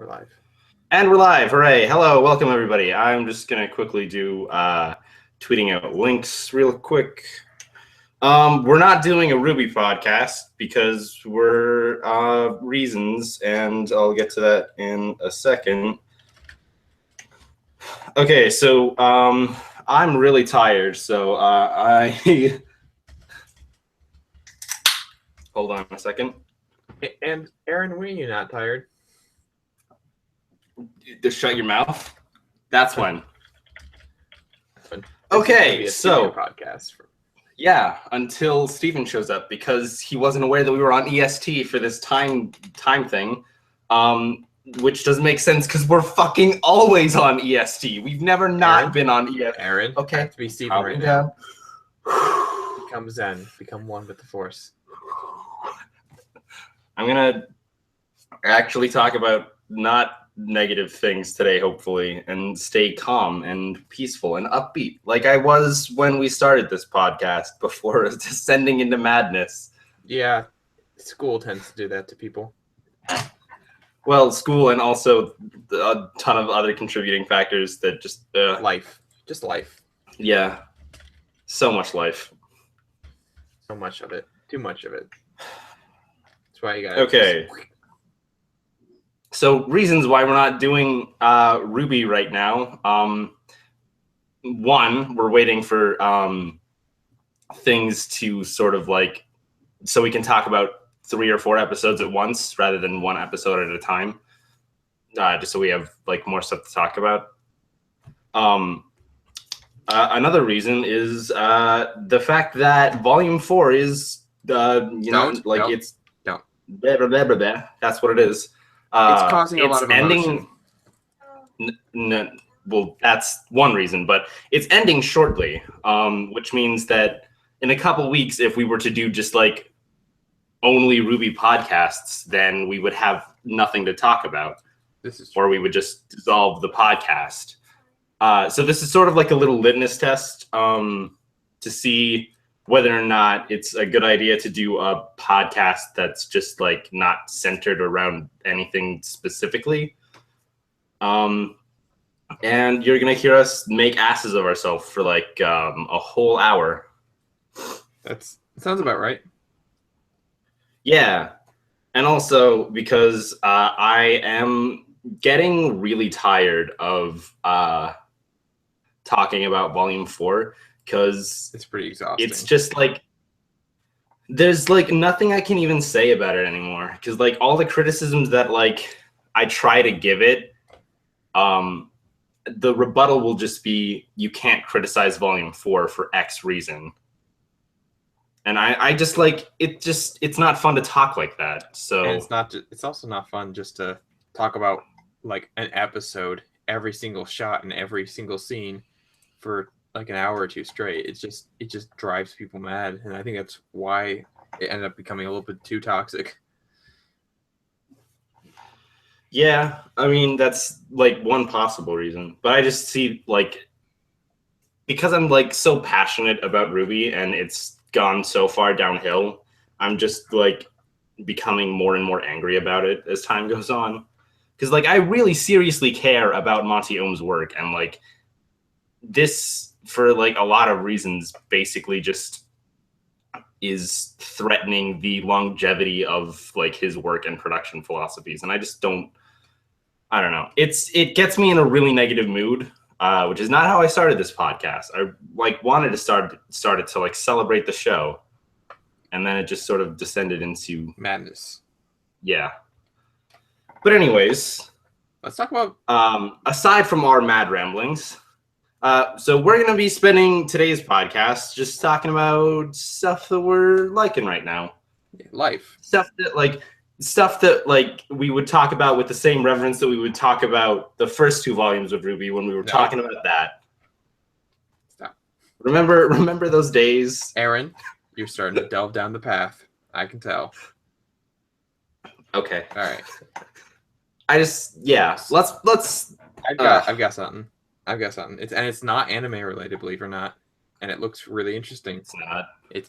We're live. And we're live. Hooray. Hello. Welcome, everybody. I'm just going to quickly do tweeting out links real quick. We're not doing a RWBY podcast because we're reasons, and I'll get to that in a second. Okay, so I'm really tired, so I... Hold on a second. And Aaron, when are you not tired? Just shut your mouth. That's when. Okay, so podcast. Yeah, until Steven shows up, because he wasn't aware that we were on EST for this time thing, which doesn't make sense because we're fucking always on EST. We've never not been on EST. Aaron, okay, have to be Steven right now. Become Zen. Become one with the Force. I'm gonna actually talk about not negative things today, hopefully, and stay calm and peaceful and upbeat like I was when we started this podcast before descending into madness. Yeah, school tends to do that to people. Well, school and also a ton of other contributing factors that just life. Yeah, so much life. So much of it. Too much of it. That's why you got okay. So reasons why we're not doing RWBY right now. One, we're waiting for things to sort of like, so we can talk about 3 or 4 episodes at once rather than one episode at a time. Just so we have like more stuff to talk about. Another reason is the fact that Volume 4 is, it's blah, blah, blah, blah, blah. That's what it is. It's causing a lot of emotion. Well, that's one reason, but it's ending shortly, which means that in a couple weeks, if we were to do just like only RWBY podcasts, then we would have nothing to talk about. Or we would just dissolve the podcast. So this is sort of like a little litmus test to see whether or not it's a good idea to do a podcast that's just like not centered around anything specifically. And you're going to hear us make asses of ourselves for like a whole hour. That sounds about right. Yeah. And also because I am getting really tired of talking about Volume 4. Because it's pretty exhausting. It's just like there's like nothing I can even say about it anymore. Because like all the criticisms that like I try to give it, the rebuttal will just be you can't criticize Volume 4 for X reason. And I just like it's not fun to talk like that. So and it's also not fun just to talk about like an episode, every single shot and every single scene for like an hour or two straight. It just drives people mad, and I think that's why it ended up becoming a little bit too toxic. Yeah, I mean that's like one possible reason, but I just see like because I'm like so passionate about RWBY and it's gone so far downhill, I'm just like becoming more and more angry about it as time goes on. Because like I really seriously care about Monty Ohm's work, and like this, for like a lot of reasons, basically just is threatening the longevity of like his work and production philosophies. And I don't know. It gets me in a really negative mood, which is not how I started this podcast. I like wanted to start it to like celebrate the show. And then it just sort of descended into madness. Yeah. But anyways, let's talk about aside from our mad ramblings, so we're going to be spending today's podcast just talking about stuff that we're liking right now. Life. Stuff that like we would talk about with the same reverence that we would talk about the first 2 volumes of RWBY when we were talking about that. Stop. Remember those days? Aaron, you're starting to delve down the path. I can tell. Okay. All right. Let's I've got something. It's not anime related, believe it or not, and it looks really interesting. It's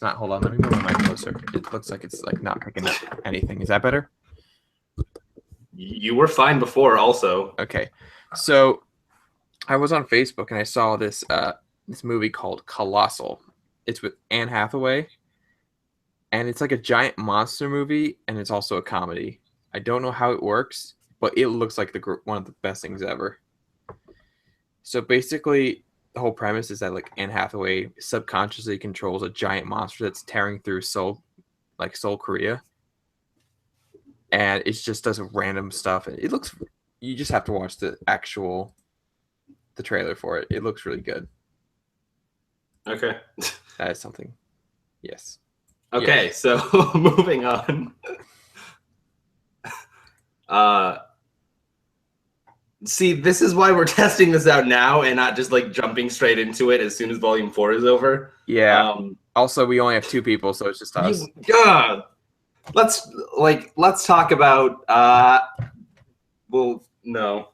not. Hold on, let me move my mic closer. It looks like it's like not picking up anything. Is that better? You were fine before, also. Okay, so I was on Facebook and I saw this this movie called Colossal. It's with Anne Hathaway, and it's like a giant monster movie, and it's also a comedy. I don't know how it works, but it looks like one of the best things ever. So basically, the whole premise is that like Anne Hathaway subconsciously controls a giant monster that's tearing through Seoul Korea, and it just does random stuff. It looks. You just have to watch the trailer for it. It looks really good. Okay. That is something. Yes. Okay, Yes. so moving on. See, this is why we're testing this out now and not just like jumping straight into it as soon as Volume 4 is over. Yeah. Also, we only have 2 people, so it's just us. Let's talk about. Well, no.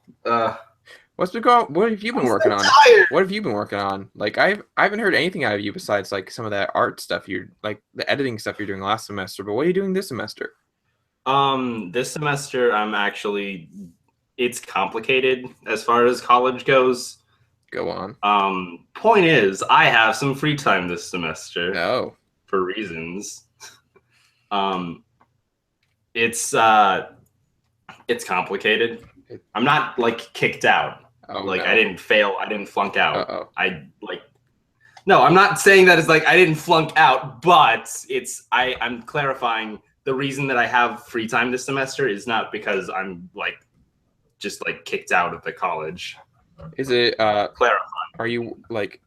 What's been going? What have you been working on? Tired. What have you been working on? Like I haven't heard anything out of you besides like some of that art stuff you're like the editing stuff you're doing last semester. But what are you doing this semester? This semester I'm actually. It's complicated as far as college goes. Go on. Point is, I have some free time this semester. No. For reasons. It's complicated. I'm not like kicked out. Oh, like no. I didn't fail. I didn't flunk out. Uh-oh. No, I'm not saying that it's like I didn't flunk out, but I'm clarifying the reason that I have free time this semester is not because I'm like just like kicked out of the college. Is it clarifying? Are you like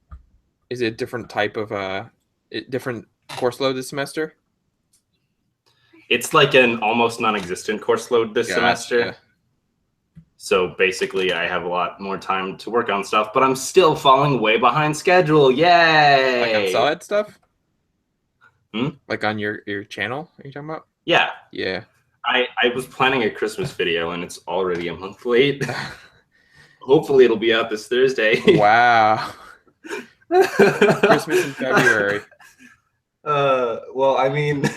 is it a different type of different course load this semester? It's like an almost non-existent course load this semester. Yeah. So basically, I have a lot more time to work on stuff, but I'm still falling way behind schedule. Yay! Like on solid stuff? Hmm? Like on your channel? Are you talking about? Yeah. Yeah. I was planning a Christmas video, and it's already a month late. Hopefully, it'll be out this Thursday. Wow. Christmas in February. Well, I mean...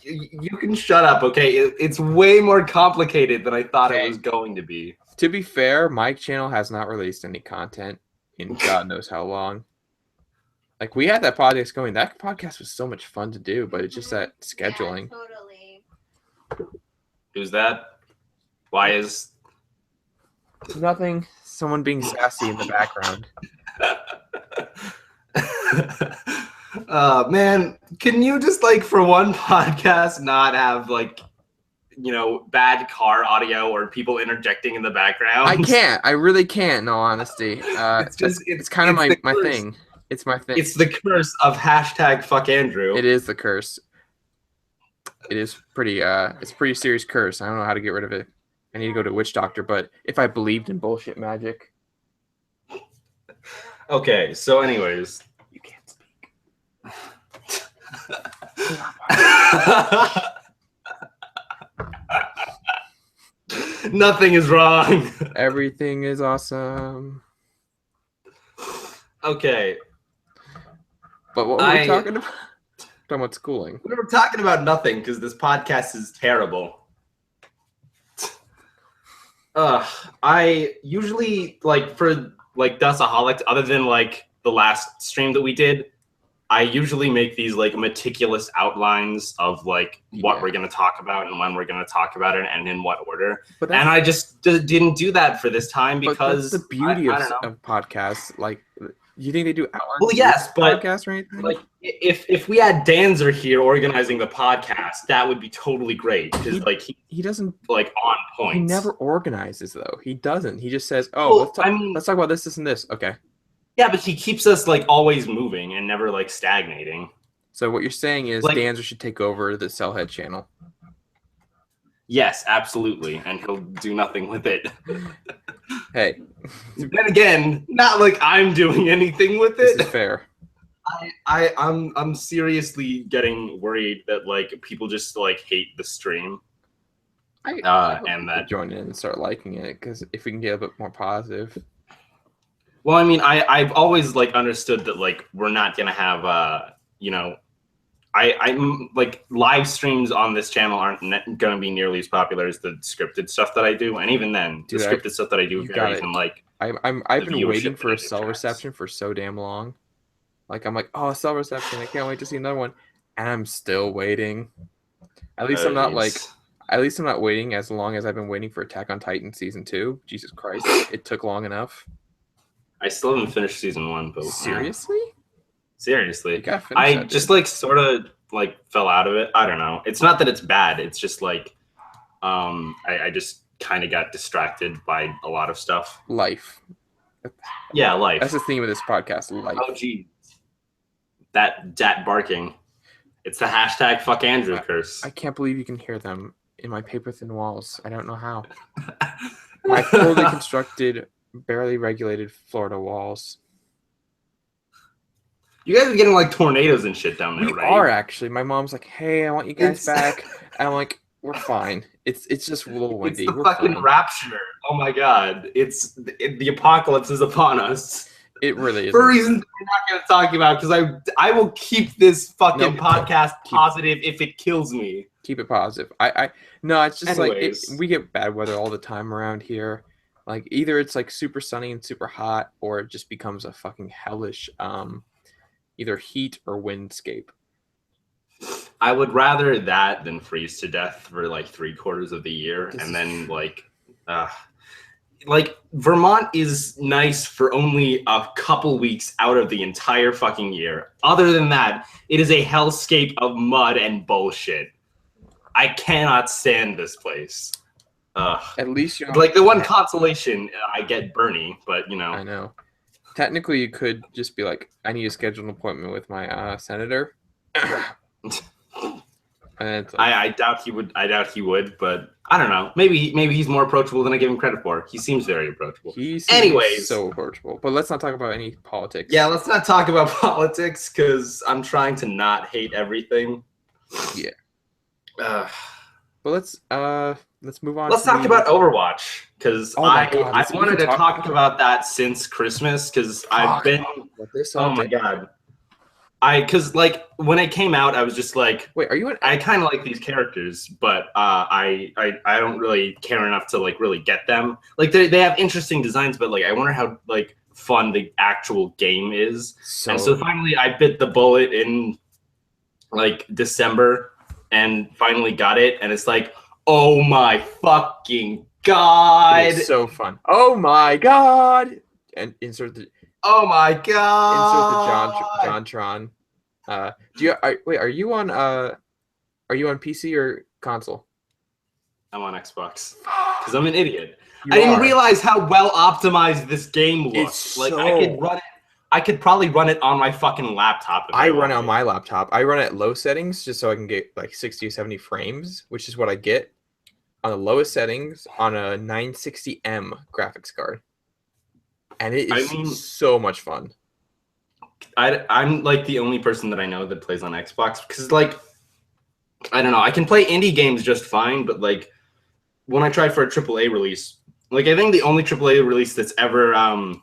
You can shut up, okay? It's way more complicated than I thought it was going to be. To be fair, my channel has not released any content in God knows how long. Like, we had that podcast going. That podcast was so much fun to do, but it's just that scheduling. Yeah, totally. Who's that? Why is... Nothing. Someone being sassy in the background. Man, can you just like for one podcast not have like, you know, bad car audio or people interjecting in the background? I can't. I really can't. In all honesty, it's kind of my thing. It's my thing. It's the curse of hashtag fuck Andrew. It is the curse. It is pretty. It's a pretty serious curse. I don't know how to get rid of it. I need to go to a witch doctor. But if I believed in bullshit magic. Okay. So, anyways. You can't speak. Nothing is wrong. Everything is awesome. Okay. But what were we talking about? Talking about schooling. We were talking about nothing because this podcast is terrible. I usually like for like Dustaholics, other than like the last stream that we did, I usually make these like meticulous outlines of like what we're going to talk about and when we're going to talk about it and in what order. And I just didn't do that for this time because that's the beauty of podcasts. Like, you think they do outlines? Well, yes, but podcasts or anything? Like, if we had Danzer here organizing the podcast, that would be totally great because like he doesn't like on point. He never organizes though. He doesn't. He just says, "Oh, well, let's talk about this, and this." Okay. Yeah, but he keeps us like always moving and never like stagnating. So what you're saying is like, Danzer should take over the Cellhead channel. Yes, absolutely, and he'll do nothing with it. Hey. Then again, not like I'm doing anything with it. This is fair. I'm seriously getting worried that like people just like hate the stream. And that join in and start liking it because if we can get a bit more positive. Well, I mean, I've always like understood that like we're not gonna have you know, I'm like live streams on this channel aren't going to be nearly as popular as the scripted stuff that I do, and even then, Dude, the scripted stuff that I do varies in like I've the been waiting viewership for a that it cell attracts. reception for so damn long. Like I'm like, oh, cell reception! I can't wait to see another one, and I'm still waiting. At least I'm not like, Jeez. at least I'm not waiting as long as I've been waiting for Attack on Titan season 2. Jesus Christ, it took long enough. I still haven't finished season 1, but Seriously? You seriously, gotta finish I that, just dude. like sort of like fell out of it. I don't know. It's not that it's bad. It's just like I just kind of got distracted by a lot of stuff. Life. Yeah, That's life. the theme of this podcast. Life. Oh, gee, that barking. It's the hashtag fuck Andrew curse. I can't believe you can hear them in my paper thin walls. I don't know how. My poorly constructed, barely regulated Florida walls. You guys are getting like tornadoes and shit down there, We right? are actually. My mom's like, "Hey, I want you guys back," and I'm like, "We're fine. It's just a little windy. It's the We're fucking fine." rapture. Oh my god. The apocalypse is upon us. It really is. For reasons we're not going to talk about, because I will keep this fucking podcast positive if it kills me. Keep it positive. No, it's just Anyways. we get bad weather all the time around here. Like either it's like super sunny and super hot, or it just becomes a fucking hellish either heat or windscape. I would rather that than freeze to death for like 3/4 of the year, and then like Vermont is nice for only a couple weeks out of the entire fucking year. Other than that, it is a hellscape of mud and bullshit. I cannot stand this place. At least you know, like the one consolation I get Bernie, but you know. I know. Technically, you could just be like, I need to schedule an appointment with my senator. And I doubt he would. I doubt he would, but I don't know. Maybe he's more approachable than I give him credit for. He seems very approachable. Anyways, so approachable. But let's not talk about any politics. Yeah, let's not talk about politics because I'm trying to not hate everything. Yeah. But let's move on. Let's talk about Overwatch because I wanted to talk about that since Christmas because I've been. Oh my god. Because like when it came out, I was just like, wait, are you? I kind of like these characters, but I don't really care enough to like really get them. Like they have interesting designs, but like I wonder how like fun the actual game is. And so finally, I bit the bullet in like December and finally got it, and it's like, oh my fucking god, it's so fun. Oh my god, and insert the. Oh my god! Insert the JonTron. Are you on PC or console? I'm on Xbox because I'm an idiot. I didn't realize how well optimized this game looks. Like I could probably run it on my fucking laptop. I run it on my laptop. I run it at low settings just so I can get like 60 or 70 frames, which is what I get on the lowest settings on a 960M graphics card. And it is so much fun. I'm like the only person that I know that plays on Xbox because like I don't know, I can play indie games just fine, but like when I tried for a AAA release, like I think the only AAA release that's ever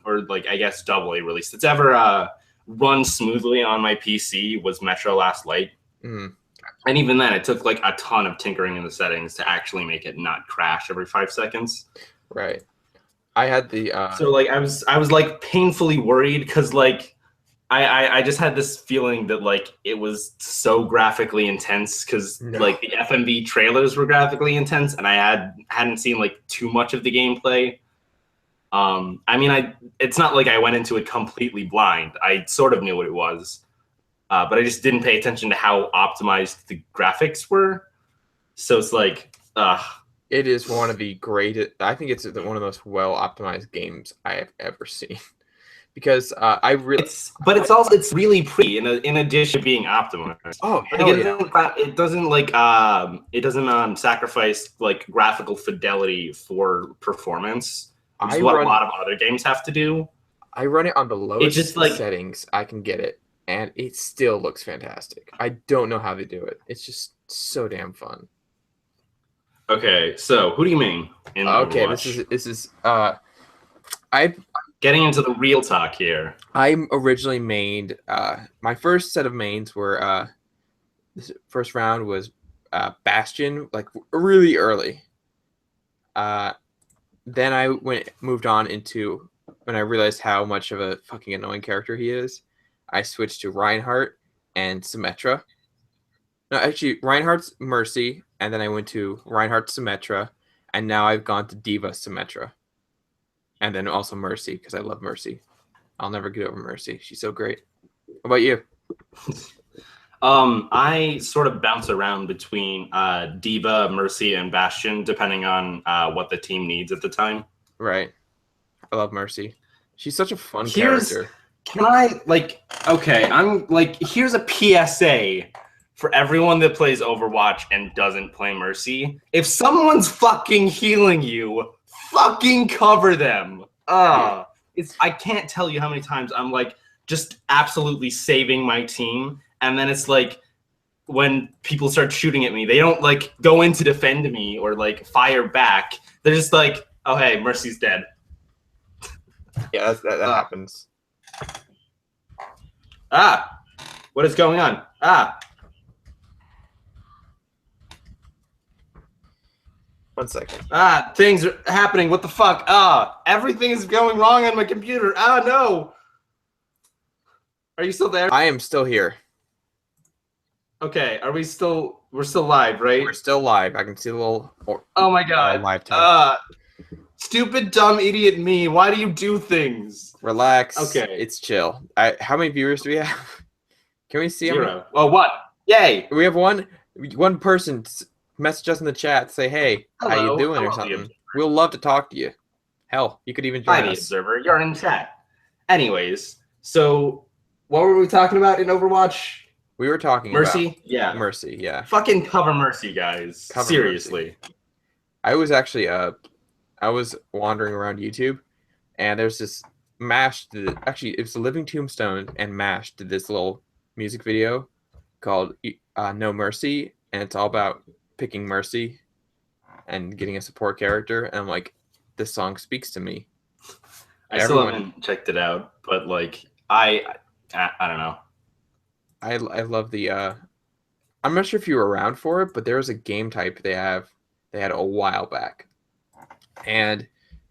or like I guess AA release that's ever run smoothly on my PC was Metro Last Light. Mm. And even then it took like a ton of tinkering in the settings to actually make it not crash every 5 seconds. Right. I had the so like I was like painfully worried because like I just had this feeling that like it was so graphically intense because like the FMV trailers were graphically intense and I hadn't seen like too much of the gameplay. I mean it's not like I went into it completely blind. I sort of knew what it was, but I just didn't pay attention to how optimized the graphics were. So it's like it is one of the greatest. I think it's one of the most well optimized games I have ever seen. Because it's really pretty in addition to being optimized. Oh, it doesn't sacrifice like graphical fidelity for performance, which is what a lot of other games have to do. I run it on the lowest settings I can get it, and it still looks fantastic. I don't know how they do it. It's just so damn fun. Okay, so who do you mean? Okay, this is getting into the real talk here. I originally mained my first set of mains were This first round was Bastion, like really early. Then I moved on into when I realized how much of a fucking annoying character he is. I switched to Reinhardt and Symmetra. No, actually, Reinhardt's Mercy, and then I went to Reinhardt Symmetra, and now I've gone to Diva Symmetra, and then also Mercy because I love Mercy. I'll never get over Mercy. She's so great. What about you? I sort of bounce around between Diva, Mercy, and Bastion, depending on what the team needs at the time. Right. I love Mercy. She's such a fun character. Can I, like, okay, I'm, like, here's a PSA for everyone that plays Overwatch and doesn't play Mercy. If someone's fucking healing you, fucking cover them. I can't tell you how many times I'm, like, just absolutely saving my team, and then it's like, when people start shooting at me, they don't, like, go in to defend me or, like, fire back. They're just like, oh, hey, Mercy's dead. Yeah, that happens. What is going on? One second. Things are happening. What the fuck? Everything is going wrong on my computer. No. Are you still there? I am still here. Okay, we're still live, right? We're still live. I can see the little. Oh my god. Live time. Stupid, dumb, idiot me. Why do you do things? Relax. Okay. It's chill. How many viewers do we have? Can we see? 0. Oh, 1. Yay. We have one person message us in the chat, say, hey, Hello. how you doing or something. We'll love to talk to you. Hell, you could even join Hi, us. the observer. You're in chat. Anyways, so what were we talking about in Overwatch? We were talking Mercy? about Yeah. Mercy, yeah. Fucking cover Mercy, guys. Cover Seriously. Mercy. I was actually I was wandering around YouTube, and there's this MASH actually it was the Living Tombstone and MASH did this little music video called No Mercy, and it's all about picking Mercy and getting a support character, and I'm like, this song speaks to me. I still haven't checked it out, but like I don't know. I love the I'm not sure if you were around for it, but there was a game type they had a while back. And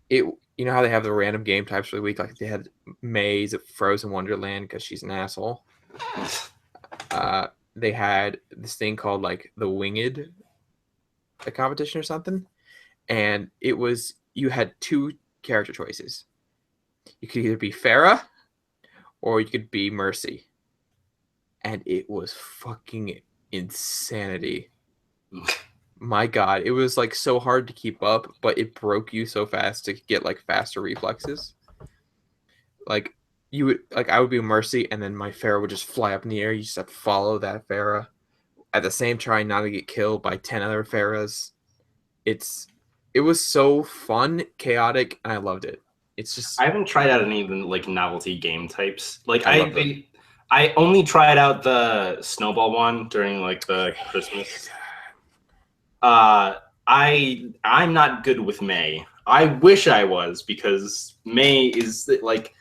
you know how they have the random game types for the week, like they had May's at Frozen Wonderland because she's an asshole. They had this thing called like the Winged a competition or something, and it was you had 2 character choices. You could either be Pharah or you could be Mercy, and it was fucking insanity. My god, it was like so hard to keep up, but it broke you so fast to get like faster reflexes. Like I would be Mercy, and then my Pharah would just fly up in the air. You just have to follow that Pharah at the same trying not to get killed by 10 other Pharahs. It was so fun, chaotic, and I loved it. It's just I haven't tried out any of the like novelty game types. Like I only tried out the snowball one during like the Christmas. I'm not good with May. I wish I was, because May is like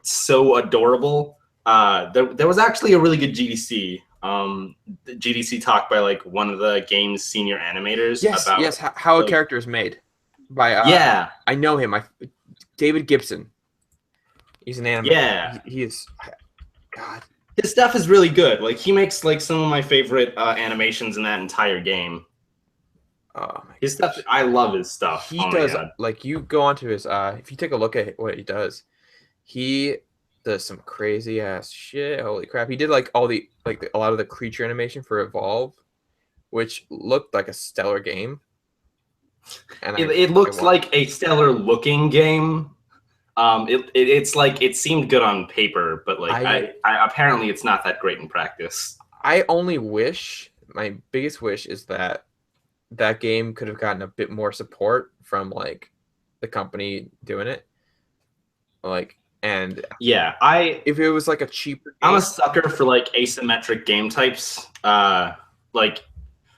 so adorable. There was actually a really good GDC. The GDC talk by like one of the game's senior animators. Yes, how a character is made by I know him. David Gibson. He's an animator. Yeah, he is. God, his stuff is really good. Like he makes like some of my favorite animations in that entire game. Oh, his stuff, I love his stuff. He does like you go onto his if you take a look at what he does some crazy ass shit. Holy crap. He did like a lot of the creature animation for Evolve, which looked like a stellar game. And it looks like a stellar looking game. It's like it seemed good on paper, but like I apparently it's not that great in practice. I only wish, my biggest wish is that game could have gotten a bit more support from like the company doing it. Like, and yeah, if it was like a cheaper game. I'm a sucker for like asymmetric game types. Like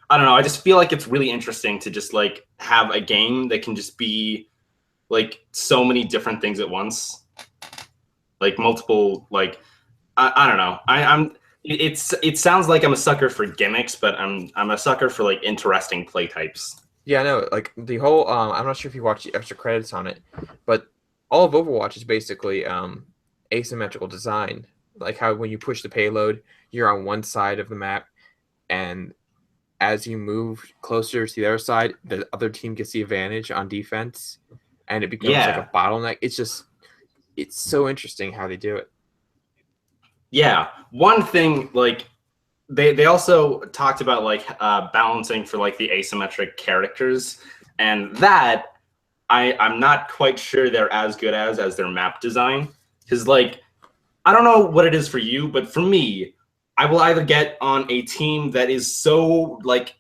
I don't know, I just feel like it's really interesting to just like have a game that can just be like so many different things at once. Like multiple, like I don't know. it sounds like I'm a sucker for gimmicks, but I'm a sucker for like interesting play types. Yeah, I know. Like the whole, I'm not sure if you watched the extra credits on it, but all of Overwatch is basically asymmetrical design. Like how when you push the payload, you're on one side of the map, and as you move closer to the other side, the other team gets the advantage on defense, and it becomes like a Yeah, bottleneck. It's so interesting how they do it. yeah. One thing like they also talked about like balancing for like the asymmetric characters, and that I'm not quite sure they're as good as their map design, because like I don't know what it is for you, but for me, I will either get on a team that is so like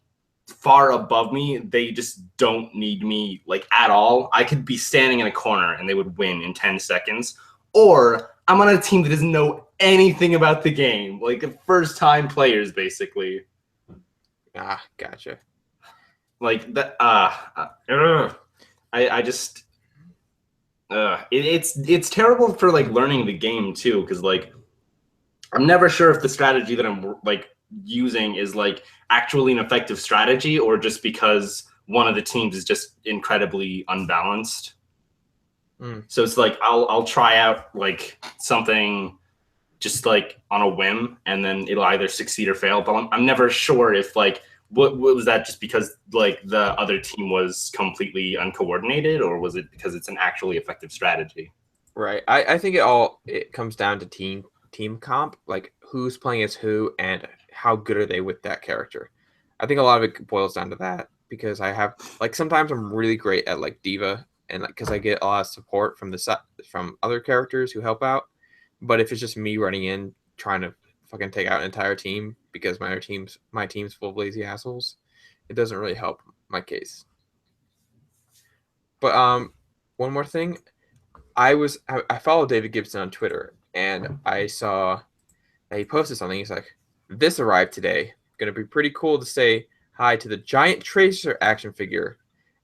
far above me, they just don't need me like at all. I could be standing in a corner and they would win in 10 seconds. Or I'm on a team that doesn't know anything about the game, like first time players basically. Ah, gotcha. Like that I just it's terrible for like learning the game too, because like I'm never sure if the strategy that I'm like using is like actually an effective strategy or just because one of the teams is just incredibly unbalanced. Mm. So it's like I'll try out like something just like on a whim, and then it'll either succeed or fail. But I'm never sure if like what was that just because like the other team was completely uncoordinated, or was it because it's an actually effective strategy? Right. I think it comes down to team comp, like who's playing as who and how good are they with that character. I think a lot of it boils down to that because I have like sometimes I'm really great at like Diva and like because I get a lot of support from from other characters who help out. But if it's just me running in trying to fucking take out an entire team because my team's full of lazy assholes, it doesn't really help my case. But one more thing, I follow David Gibson on Twitter, and I saw that he posted something. He's like, "This arrived today. Going to be pretty cool to say hi to the giant Tracer action figure."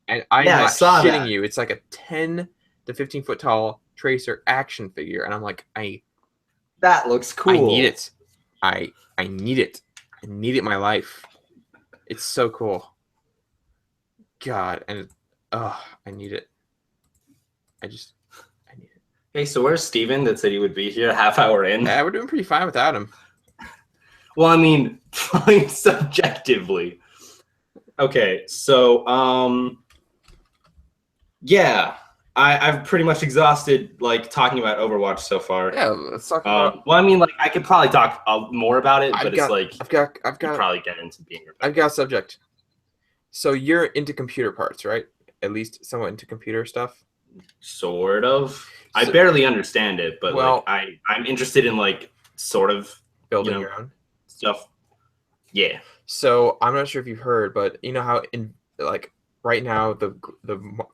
And I'm Yeah, I not saw shitting that. you. It's like a 10 to 15 foot tall Tracer action figure, and I'm like, That looks I need cool. it. I need it. I need it in my life. It's so cool. God, and I need it. I just I need it. Hey, so where's Steven that said he would be here a half hour in? Yeah, we're doing pretty fine without him. Well, I mean, fine subjectively. Okay, so yeah, I've pretty much exhausted like talking about Overwatch so far. Yeah, let's talk about. Well, I mean, like I could probably talk more about it, I've but it's got, like I've got, I've you got, probably get into being I've got a repetitive. subject. So you're into computer parts, right? At least somewhat into computer stuff. Sort of. I So, barely understand it, but like well, I'm interested in like sort of, you building know, your own. stuff. Yeah. So I'm not sure if you've heard, but you know how in like right now the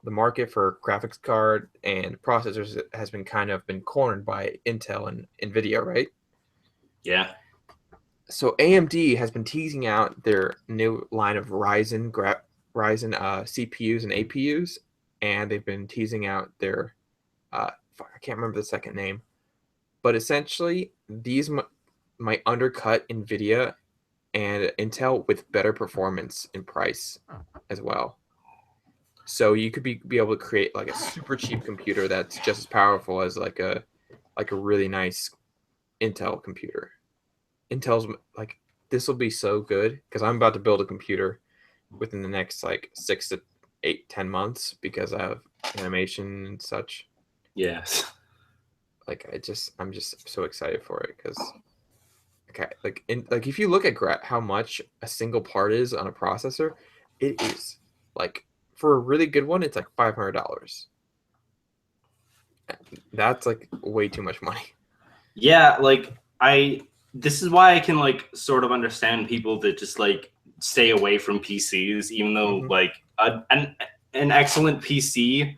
market for graphics card and processors has been cornered by Intel and Nvidia, right? Yeah. So AMD has been teasing out their new line of Ryzen CPUs and APUs, and they've been teasing out their I can't remember the second name, but essentially these might undercut Nvidia and Intel with better performance and price as well. So you could be able to create like a super cheap computer that's just as powerful as like a really nice Intel computer. Intel's like this will be so good because I'm about to build a computer within the next like 6 to 8, 10 months because I have animation and such. Yes. Like I'm just so excited for it because okay, like if you look at how much a single part is on a processor, it is like for a really good one, it's like $500. That's like way too much money. Yeah, like this is why I can like sort of understand people that just like stay away from PCs, even though Hmm. like an excellent PC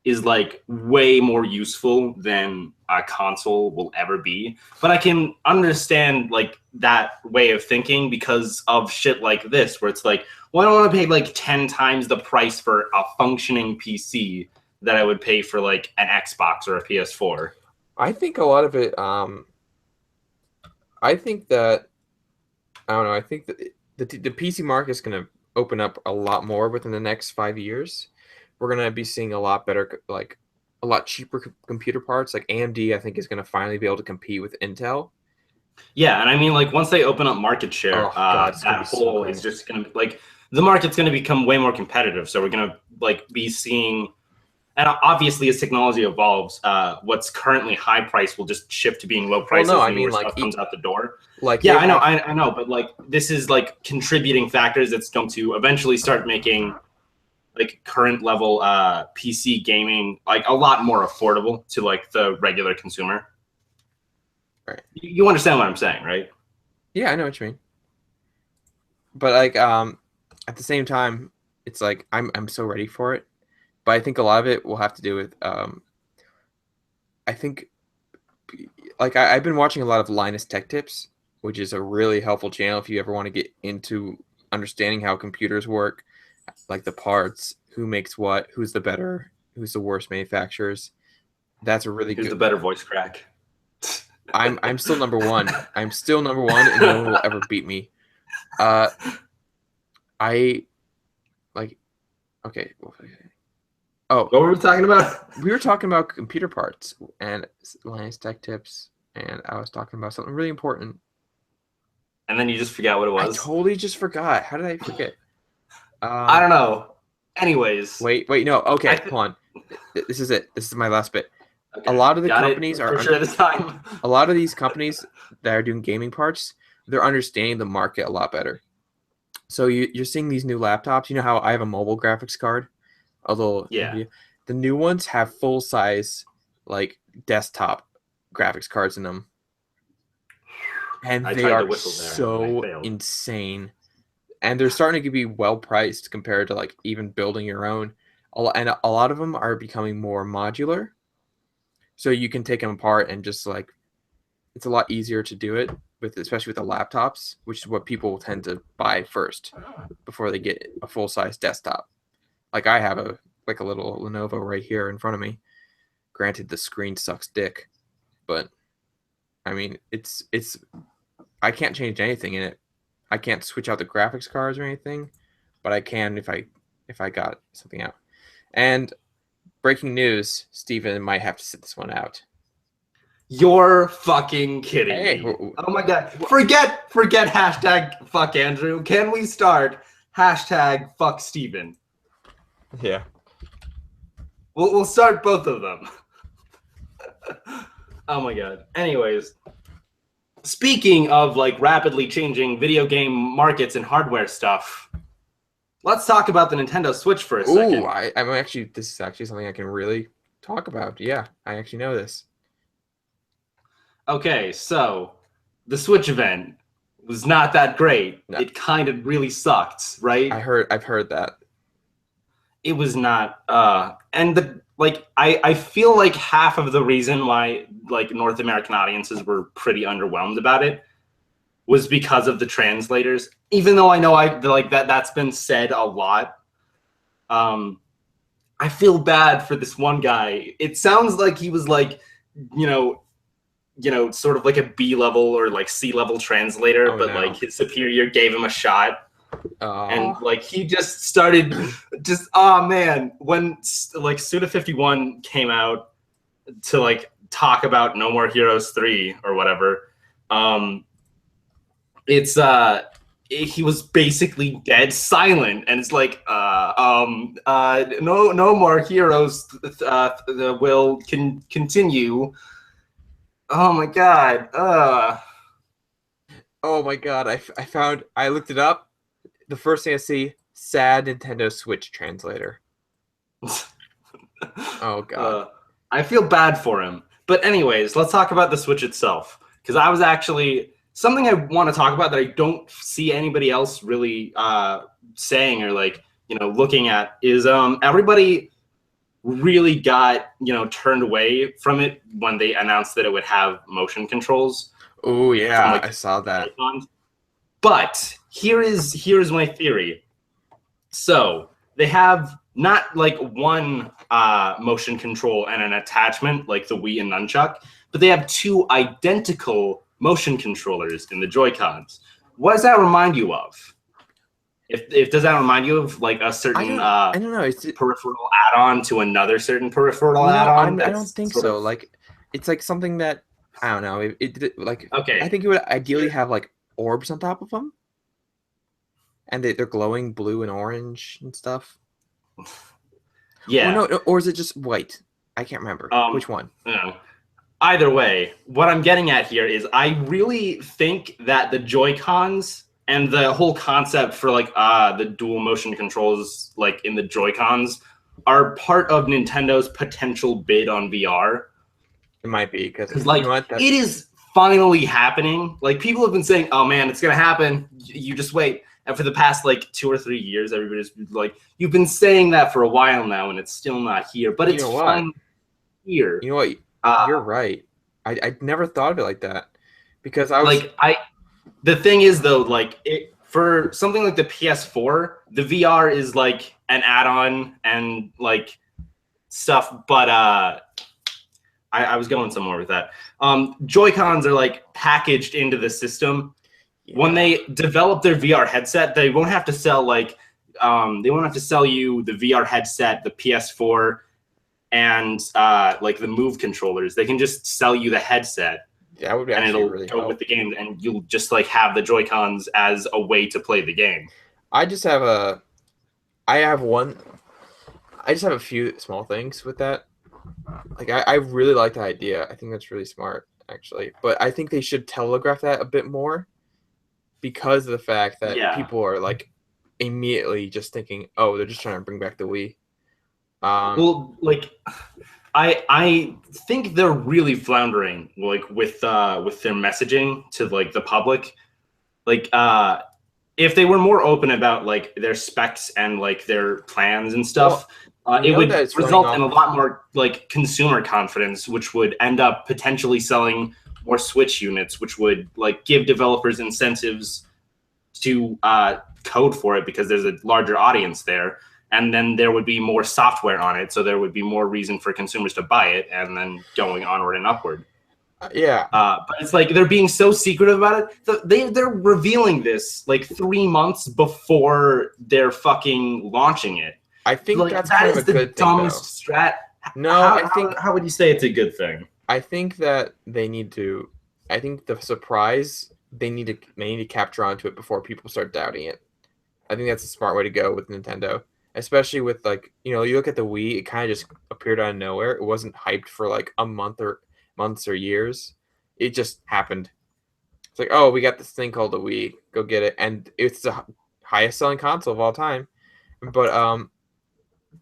is like way more useful than a console will ever be. But I can understand like that way of thinking because of shit like this, where it's like, well, I don't want to pay like 10 times the price for a functioning PC that I would pay for like an Xbox or a PS4. I think a lot of it I think that I don't know. I think that the PC market is going to open up a lot more within the next 5 years. We're going to be seeing a lot better, like a lot cheaper computer parts. Like AMD, I think is going to finally be able to compete with Intel. Yeah, and I mean, like once they open up market share, Oh God, it's going to that be so whole cool. is just gonna like the market's gonna become way more competitive. So we're gonna like be seeing, and obviously as technology evolves, what's currently high price will just shift to being low Well, prices, no, I and mean newer like stuff comes out the door. like Yeah, they I know, have. I know, but like this is like contributing factors that's going to eventually start making like current level PC gaming like a lot more affordable to like the regular consumer. Right. You understand what I'm saying, right? Yeah, I know what you mean. But like at the same time, it's like I'm so ready for it. But I think a lot of it will have to do with I think like I've been watching a lot of Linus Tech Tips, which is a really helpful channel if you ever want to get into understanding how computers work, like the parts, who makes what, who's the better, who's the worst manufacturers. That's a really Who's good. the better voice crack? I'm still number one. I'm still number one, and no one will ever beat me. Uh, I like okay. Oh, What were we talking about? we were talking about computer parts and Linus Tech Tips, and I was talking about something really important. And then you just forgot what it I was. totally just forgot. How did I forget? I don't know. Anyways, Wait, no. I Okay, th- hold on. This is it. This is my last bit. A okay, lot of the got it companies for sure this time. a lot of these companies that are doing gaming parts, they're understanding the market a lot better. So you're seeing these new laptops. You know how I have a mobile graphics card, although Yeah, the new ones have full size like desktop graphics cards in them, and I they tried to are whistle there and I so failed. insane. And they're starting to be well priced compared to like even building your own. And a lot of them are becoming more modular, so you can take them apart and just like it's a lot easier to do it with, especially with the laptops, which is what people tend to buy first before they get a full size desktop. Like I have a little Lenovo right here in front of me. Granted, the screen sucks dick, but I mean it's I can't change anything in it. I can't switch out the graphics cards or anything, but I can if I got something out. And breaking news, Steven might have to sit this one out. You're fucking kidding Hey, me. Oh my god. Forget hashtag fuck Andrew. Can we start hashtag fuck Steven? yeah. We'll start both of them. Oh my god. Anyways, speaking of like rapidly changing video game markets and hardware stuff, let's talk about the Nintendo Switch for a second. Ooh, I'm actually this is actually something I can really talk about. Yeah, I actually know this. Okay, so the Switch event was not that great. No, It kind of really sucked, right? I've heard that. It was not and the like I feel like half of the reason why like North American audiences were pretty underwhelmed about it was because of the translators. Even though I know that's been said a lot. I feel bad for this one guy. It sounds like he was like, you know, sort of like a B level or like C level translator, Oh but no. like his superior gave him a shot. And Oh, like he just started just oh man, when like Suda 51 came out to like talk about No More Heroes 3 or whatever, it's he was basically dead silent, and it's like no more heroes will continue. Oh my god. oh my God! I found I looked it up. The first thing I see, sad Nintendo Switch translator. Oh God. I feel bad for him. But anyways, let's talk about the Switch itself, because I was actually something I want to talk about that I don't see anybody else really saying or like looking at is everybody really got turned away from it when they announced that it would have motion controls Oh from yeah, like I saw that. icons. But here's my theory. So they have not like one motion control and an attachment like the Wii and Nunchuck, but they have two identical motion controllers in the Joy-Cons. What does that remind you of? If does that remind you of like a certain I don't know. peripheral add-on to another certain peripheral You know, add-on? I don't think so. Like, it's like something that I don't know. Like, Okay. I think it would ideally have like orbs on top of them, and they're glowing blue and orange and stuff. Yeah. Or no, or is it just white? I can't remember which one. No. Either way, what I'm getting at here is I really think that the Joy-Cons and the whole concept for like the dual motion controls like in the Joy-Cons are part of Nintendo's potential bid on VR. It might be because like you know what, it is finally happening. Like people have been saying, "Oh man, it's gonna happen. You just wait." And for the past like 2 or 3 years, everybody's like, "You've been saying that for a while now, and it's still not here." But it's finally here. You know what? You're right. I never thought of it like that because I was like the thing is though, like for something like the PS4, the VR is like an add-on and like stuff, but I was going somewhere with that. Joy-Cons are like packaged into the system. Yeah. When they develop their VR headset, they won't have to sell like they won't have to sell you the VR headset, the PS4, and like the Move controllers. They can just sell you the headset. That would be and it'll really go help with the game, and you'll just like have the Joy-Cons as a way to play the game. I just have a few small things with that. Like I really like the idea. I think that's really smart, actually. But I think they should telegraph that a bit more because of the fact that people are like immediately just thinking, oh, they're just trying to bring back the Wii. Well, like I think they're really floundering like with their messaging to like the public. Like if they were more open about like their specs and like their plans and stuff, it would result in a lot more like consumer confidence, which would end up potentially selling more Switch units, which would like give developers incentives to code for it because there's a larger audience there. And then there would be more software on it, so there would be more reason for consumers to buy it, and then going onward and upward. Yeah. But it's like they're being so secretive about it. They're revealing this like 3 months before they're fucking launching it. I think like, that's that kind is of a good the dumbest thing, strat. No, how would you say it's a good thing? I think that they need to. I think the surprise they need to capture onto it before people start doubting it. I think that's a smart way to go with Nintendo. Especially with like, you know, you look at the Wii, it kind of just appeared out of nowhere. It wasn't hyped for like a months or years. It just happened. It's like, oh, we got this thing called the Wii. Go get it. And it's the highest selling console of all time. But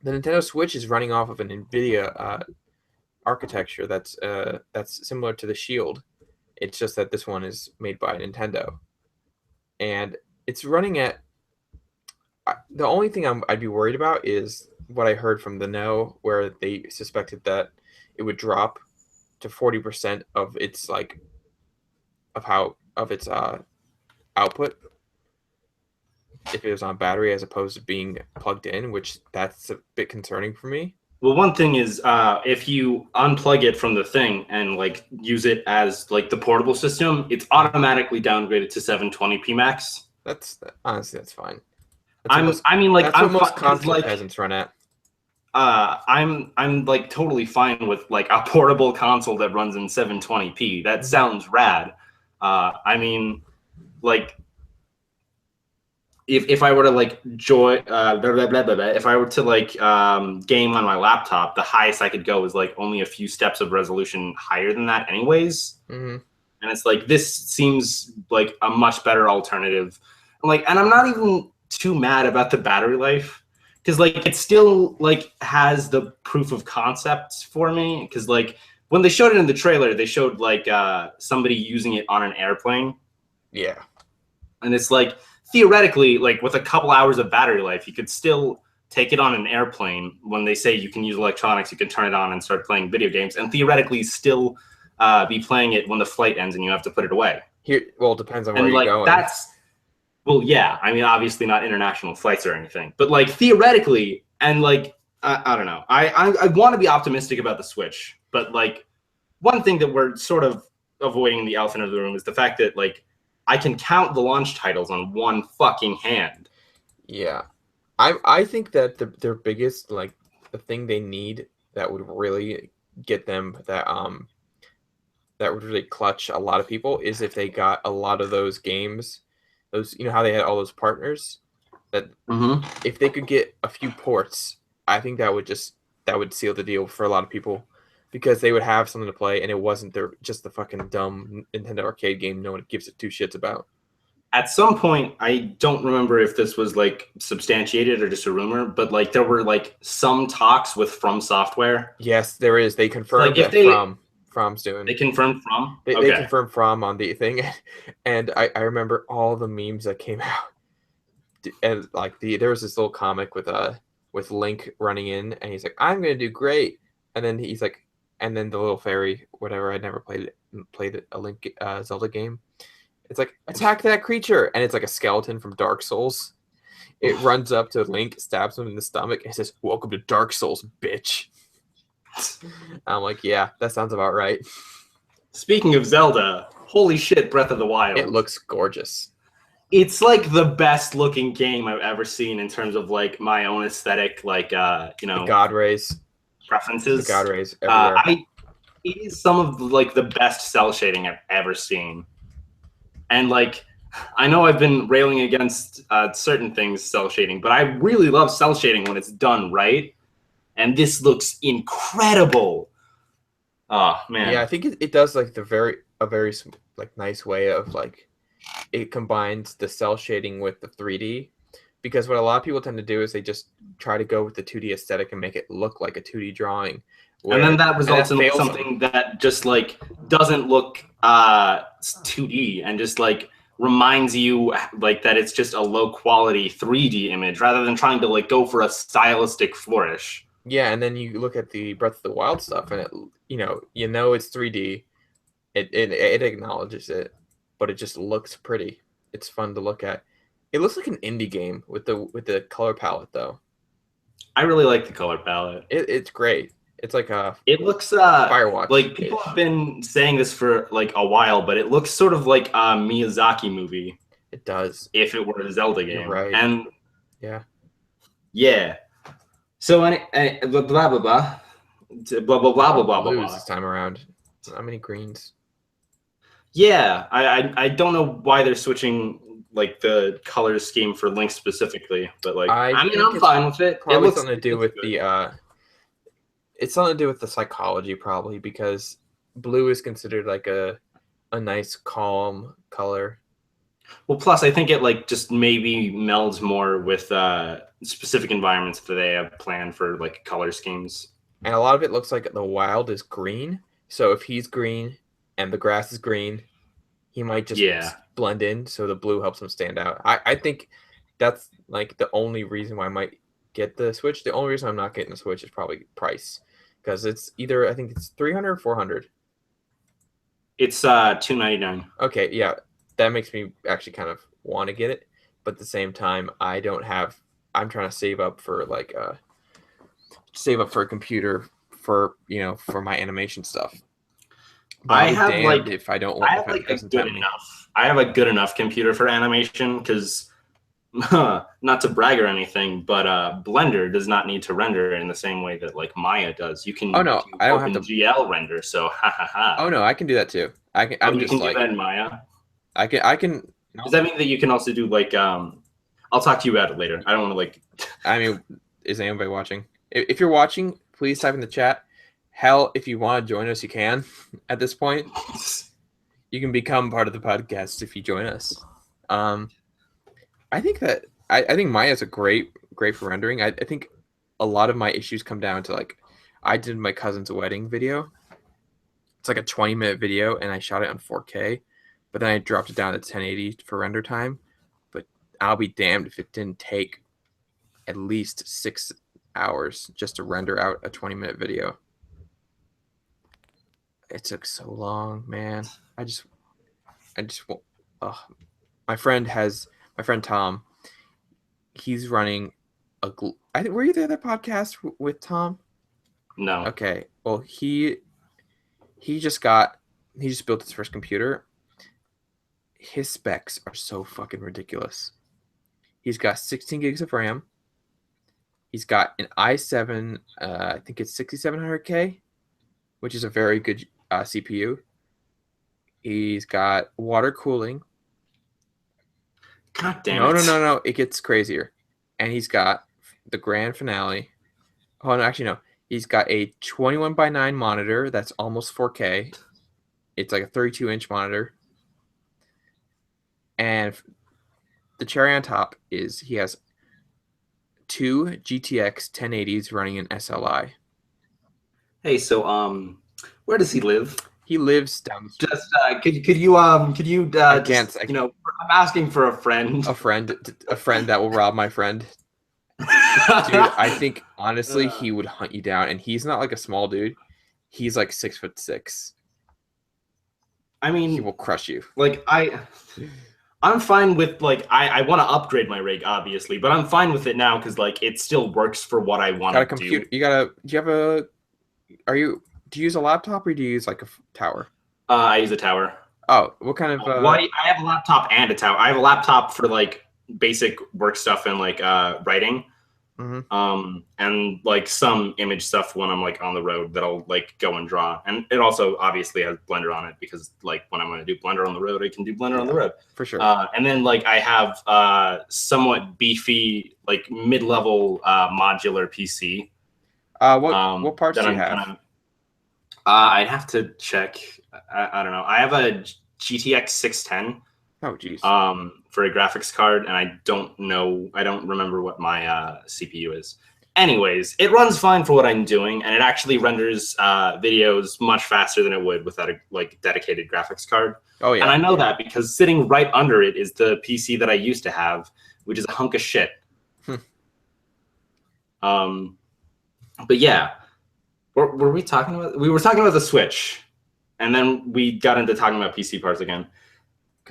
the Nintendo Switch is running off of an NVIDIA architecture that's similar to the Shield. It's just that this one is made by Nintendo. And it's running at the only thing I'd be worried about is what I heard from the Know, where they suspected that it would drop to 40% of its like of its output if it was on battery as opposed to being plugged in, which that's a bit concerning for me. Well, one thing is if you unplug it from the thing and like use it as like the portable system, it's automatically downgraded to 720p max. Honestly, that's fine. That's what most console peasants run at. I'm like totally fine with like a portable console that runs in 720p. That sounds rad. I mean, like if I were to like if I were to like game on my laptop, the highest I could go is like only a few steps of resolution higher than that, anyways. Mm-hmm. And it's like this seems like a much better alternative. And I'm not even too mad about the battery life because like it still like has the proof of concept for me, because like when they showed it in the trailer, they showed like somebody using it on an airplane. Yeah. And it's like theoretically, like with a couple hours of battery life, you could still take it on an airplane. When they say you can use electronics, you can turn it on and start playing video games, and theoretically still be playing it when the flight ends and you have to put it away. Well, it depends on where you're going. Well, yeah, I mean, obviously not international flights or anything, but like theoretically, and like, I don't know. I want to be optimistic about the Switch, but like one thing that we're sort of avoiding the elephant in the room is the fact that like I can count the launch titles on one fucking hand. Yeah, I think that their biggest like the thing they need that would really get them that would really clutch a lot of people is if they got a lot of those games, those how they had all those partners that if they could get a few ports, I think that would seal the deal for a lot of people because they would have something to play and it wasn't just the fucking dumb Nintendo arcade game no one gives a two shits about. At some point, I don't remember if this was like substantiated or just a rumor, but like there were like some talks with From Software. Yes, there is. They confirmed Like if that From's doing. They confirmed From? They confirmed From on the thing, and I remember all the memes that came out, and like there was this little comic with Link running in, and he's like, "I'm gonna do great," and then he's like, and then the little fairy, whatever. I never played a Link Zelda game. It's like attack that creature, and it's like a skeleton from Dark Souls. It runs up to Link, stabs him in the stomach, and says, "Welcome to Dark Souls, bitch." I'm like, yeah, that sounds about right. Speaking of Zelda, holy shit, Breath of the Wild. It looks gorgeous. It's like the best looking game I've ever seen in terms of like my own aesthetic, like the God rays preferences. The God rays everywhere. It is some of like the best cell shading I've ever seen. And like, I know I've been railing against certain things cell shading, but I really love cell shading when it's done right. And this looks incredible. Oh man. Yeah, I think it does like a very like nice way of like it combines the cell shading with the 3D. Because what a lot of people tend to do is they just try to go with the 2D aesthetic and make it look like a 2D drawing. And then that results in something that just like doesn't look 2D and just like reminds you like that it's just a low quality 3D image rather than trying to like go for a stylistic flourish. Yeah, and then you look at the Breath of the Wild stuff and it you know it's 3D. It acknowledges it, but it just looks pretty. It's fun to look at. It looks like an indie game with the color palette though. I really like the color palette. It's great. It's like it looks Firewatch. Like people have been saying this for like a while, but it looks sort of like a Miyazaki movie. It does. If it were a Zelda game. You're right. And yeah. So blah blah blah blah blah blah blah blah blah. This time around. How many greens? Yeah, I don't know why they're switching like the color scheme for Link specifically, but like I mean I'm fine with it. Probably something to do with the it's something to do with the psychology probably because blue is considered like a nice calm color. Well, plus I think it like just maybe melds more with specific environments that they have planned for like color schemes. And a lot of it looks like the wild is green. So if he's green and the grass is green, he might just blend in. So the blue helps him stand out. I think that's like the only reason why I might get the Switch. The only reason I'm not getting the Switch is probably price. Because it's either, I think it's 300 or 400. It's $299. Okay, yeah. That makes me actually kind of want to get it. But at the same time, I'm trying to save up for like a computer for my animation stuff. But I have like if I don't I have like a good enough. I have a good enough computer for animation because not to brag or anything, but Blender does not need to render in the same way that like Maya does. You can I don't have to GL render, so ha ha ha. Oh no, I can do that too. I can. I'm just do like that in Maya. I can. Does that mean that you can also do like I'll talk to you about it later. I don't want to like. I mean, is anybody watching? If you're watching, please type in the chat. Hell, if you want to join us, you can. At this point, you can become part of the podcast if you join us. I think that I think Maya's a great for rendering. I think a lot of my issues come down to like I did my cousin's wedding video. It's like a 20-minute video, and I shot it on 4K, but then I dropped it down to 1080 for render time. But I'll be damned if it didn't take at least 6 hours just to render out a 20-minute video. It took so long, man. I just my friend Tom, he's running I think were you there that podcast with Tom? No. Okay. Well, he just got he just built his first computer. His specs are so fucking ridiculous. He's got 16 gigs of RAM. He's got an i7, I think it's 6700K, which is a very good CPU. He's got water cooling. God damn it. No. It gets crazier. And he's got the grand finale. Oh, no, actually, no. He's got a 21:9 monitor that's almost 4K. It's like a 32-inch monitor. And the cherry on top is he has 2 GTX 1080s running in SLI. Hey, so where does he live? He lives down the street. Just could you I can't. just, you know, I'm asking for a friend. A friend that will rob my friend. Dude, I think honestly he would hunt you down, and he's not like a small dude. He's like 6'6". I mean, he will crush you. Like I'm fine with like I want to upgrade my rig obviously, but I'm fine with it now because like it still works for what I want to do. You gotta. Do you have a? Do you use a laptop or do you use like a tower? I use a tower. Oh, what kind of? I have a laptop and a tower. I have a laptop for like basic work stuff and like writing. And like some image stuff when I'm like on the road that I'll like go and draw. And it also obviously has Blender on it because like when I'm going to do Blender on the road, I can do Blender on the road. For sure. And then like I have somewhat beefy, like mid-level modular PC. What parts do you have? I'd have to check. I don't know. I have a GTX 610. Oh, geez. For a graphics card, and I don't remember what my CPU is. Anyways, it runs fine for what I'm doing, and it actually renders videos much faster than it would without a like dedicated graphics card. Oh yeah. And I know that because sitting right under it is the PC that I used to have, which is a hunk of shit. But yeah, were we talking about? We were talking about the Switch, and then we got into talking about PC parts again.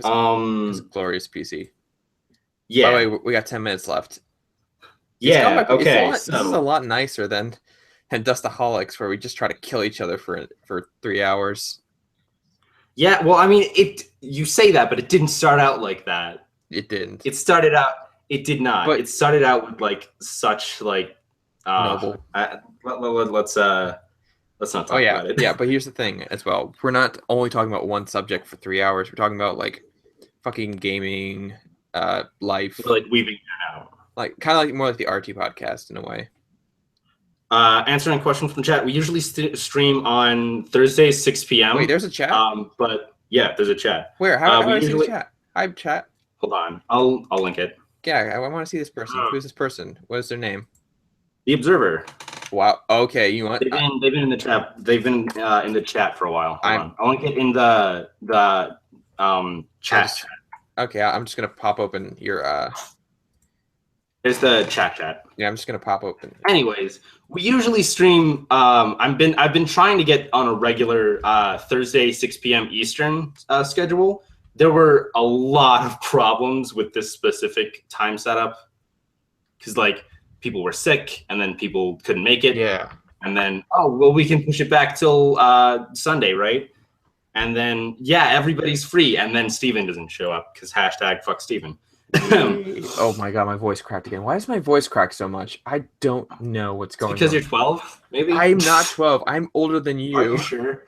It's a glorious PC. Yeah. By the way, we got 10 minutes left. Yeah. Okay. This is a lot nicer than Dustaholics, where we just try to kill each other for 3 hours. Yeah. Well, I mean, you say that, but it didn't start out like that. It didn't. It started out. It did not. But it started out with like such like noble. Let's not talk about it. Yeah, but here's the thing as well. We're not only talking about one subject for 3 hours. We're talking about like fucking gaming, life. We're, like weaving that out. Like kind of like more like the RT podcast in a way. Answering questions from chat. We usually stream on Thursdays 6 p.m. Wait, there's a chat. But yeah, there's a chat. Where? How do I see the chat? I chat. Hold on, I'll link it. Yeah, I want to see this person. Who's this person? What is their name? The Observer. Wow. Okay, you want? They've been in the chat. They've been in the chat for a while. Hold on. I'll link it in the chat. Okay, I'm just gonna pop open your. There's the chat. Yeah, I'm just gonna pop open. Anyways, we usually stream. I've been trying to get on a regular Thursday 6 p.m. Eastern schedule. There were a lot of problems with this specific time setup because like people were sick and then people couldn't make it. Yeah. And then, oh, well, we can push it back till Sunday, right? And then, yeah, everybody's free. And then Steven doesn't show up because #fuck Steven. Oh my God, my voice cracked again. Why does my voice crack so much? I don't know what's going on. Because you're 12, maybe? I'm not 12. I'm older than you. Are you sure?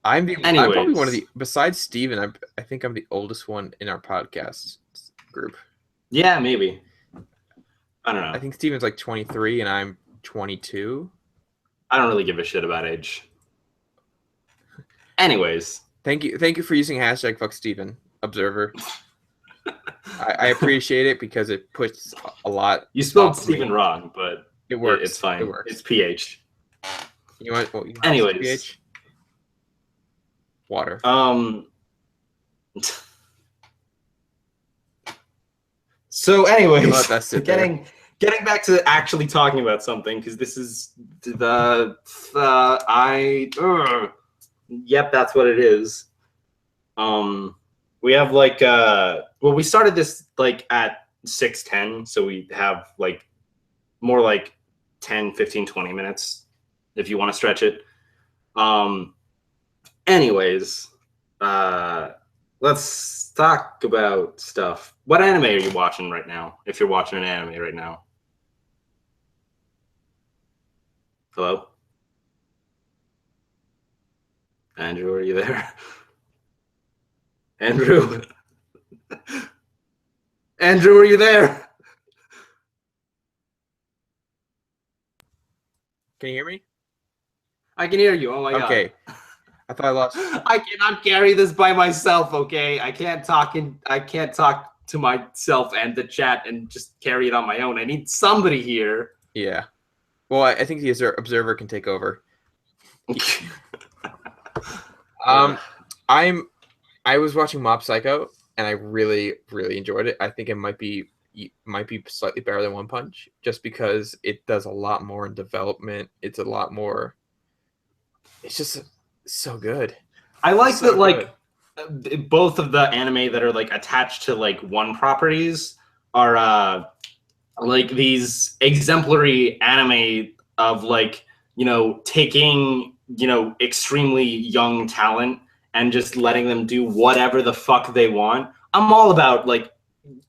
I'm probably one of the, besides Steven, I think I'm the oldest one in our podcast group. Yeah, maybe. I don't know. I think Steven's like 23 and I'm 22. I don't really give a shit about age. Anyways. Thank you for using #fuck Steven, Observer. I appreciate it because it puts a lot. You spelled Steven wrong, but it works. It's fine. It works. It's PH. You want anyways. PH? Water. So anyways, getting back to actually talking about something, because this is yep, that's what it is. We have like well, we started this like at 6:10, so we have like more like 10, 15, 20 minutes if you want to stretch it. Anyways, let's talk about stuff. What anime are you watching right now? If you're watching an anime right now. Hello? Andrew, are you there? Andrew? Andrew, are you there? Can you hear me? I can hear you. Oh my Okay. god. I thought I lost. I cannot carry this by myself, okay? I can't talk to myself and the chat and just carry it on my own. I need somebody here. Yeah. Well, I think the observer can take over. I was watching Mob Psycho and I really, really enjoyed it. I think it might be slightly better than One Punch just because it does a lot more in development. It's a lot more. It's just so good. I like that, like, both of the anime that are like attached to like one properties are like these exemplary anime of like, you know, taking, you know, extremely young talent and just letting them do whatever the fuck they want. I'm all about like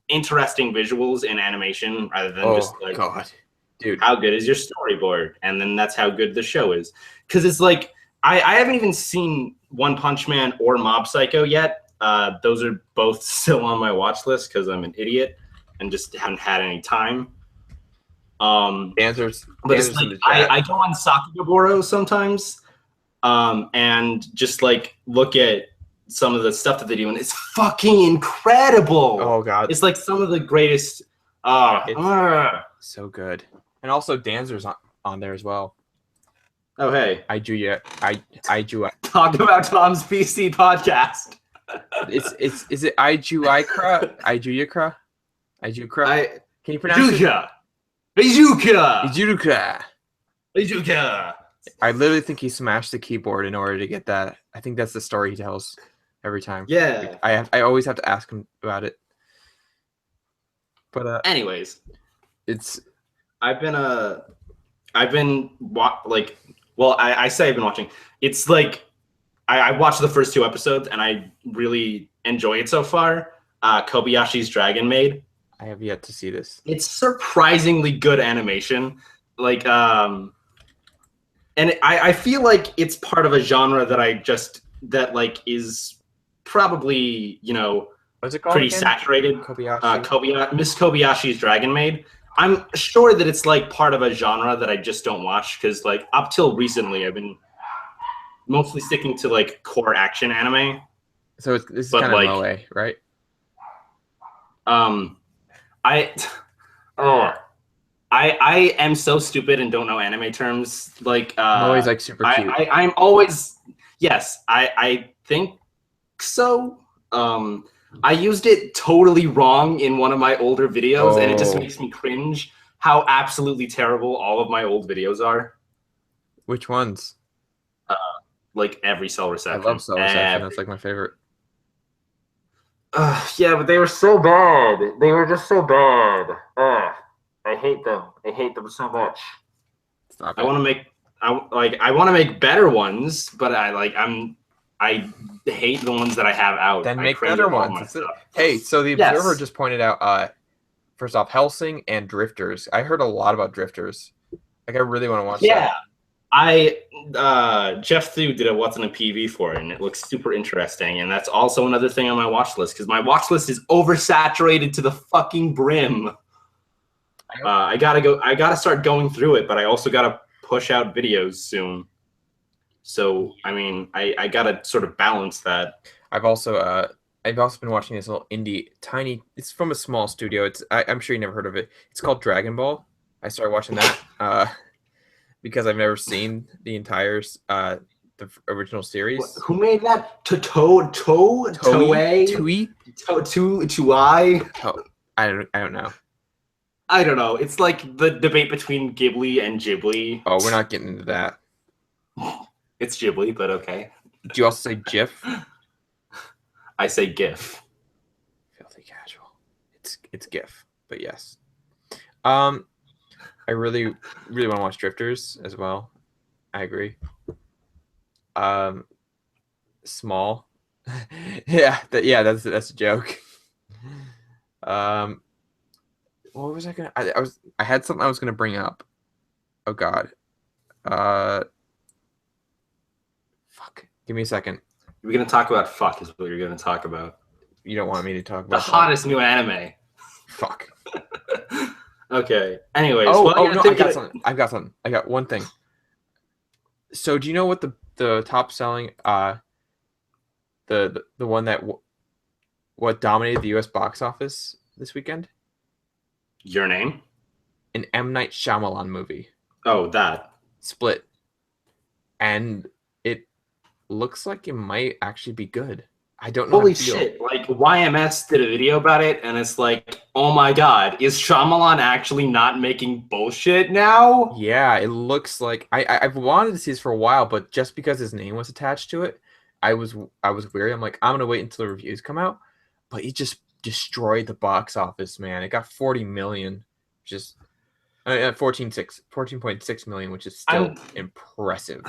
interesting visuals in animation rather than just like, God, dude, how good is your storyboard? And then that's how good the show is. Because it's like, I haven't even seen One Punch Man or Mob Psycho yet. Those are both still on my watch list because I'm an idiot and just haven't had any time. Answers, but it's like I go on Sakugaboro sometimes, and just like look at some of the stuff that they do, and it's fucking incredible. Oh god, it's like some of the greatest. So good, and also Danzer's on there as well. Oh hey, I drew. Talk about Tom's PC podcast. Is it Ijukra? Ijukra? Can you pronounce it? Ijuka. I literally think he smashed the keyboard in order to get that. I think that's the story he tells every time. Yeah. I always have to ask him about it. But anyways, I've been watching. It's like I watched the first 2 episodes and I really enjoy it so far. Kobayashi's Dragon Maid. I have yet to see this. It's surprisingly good animation. Like, and I feel like it's part of a genre that like is probably, you know, what's it called pretty again? Saturated. Kobayashi. Miss Kobayashi's Dragon Maid. I'm sure that it's like part of a genre that I just don't watch because like up till recently I've been mostly sticking to like core action anime. So this is kind of moe, right? I am so stupid and don't know anime terms. Like moe's like super cute. I'm always yes. I think so. I used it totally wrong in one of my older videos, and it just makes me cringe how absolutely terrible all of my old videos are. Which ones? Like every Cell Reception. I love Cell Reception. That's like my favorite. Yeah, but they were so bad. They were just so bad. I hate them. I hate them so much. I want to make better ones, but I hate the ones that I have out. Then make better ones. Hey, so the Observer just pointed out, first off, Hellsing and Drifters. I heard a lot about Drifters. Like, I really want to watch that. Jeff Thu did a What's in a PV for it, and it looks super interesting. And that's also another thing on my watch list, because my watch list is oversaturated to the fucking brim. I gotta start going through it, but I also gotta push out videos soon. So, I mean, I gotta sort of balance that. I've also been watching this little indie, tiny. It's from a small studio. I'm sure you never heard of it. It's called Dragon Ball. I started watching that because I've never seen the entire the original series. Who made that? Toei? I don't know. I don't know. It's like the debate between Ghibli and Ghibli. Oh, we're not getting into that. It's Ghibli, but okay. Do you also say GIF? I say GIF. Filthy casual. It's GIF, but yes. I really want to watch Drifters as well. I agree. small. Yeah, that's a joke. What was I gonna? I had something I was gonna bring up. Oh God. Fuck. Give me a second. We're gonna talk about fuck is what you're gonna talk about. You don't want me to talk The about hottest new anime. Fuck. Okay. Anyways, Oh, well, no, I got something. I've got something. I got one thing. So, do you know what the top selling the one that what dominated the U.S. box office this weekend? Your Name? An M. Night Shyamalan movie. Oh, that. Split. And it looks like it might actually be good. I don't know. Holy shit! Like YMS did a video about it, and it's like, oh my god, is Shyamalan actually not making bullshit now? Yeah, it looks like I've wanted to see this for a while, but just because his name was attached to it, I was weary. I'm like, I'm gonna wait until the reviews come out. But it just destroyed the box office, man. It got 40 million, just 14.6 million, which is still impressive.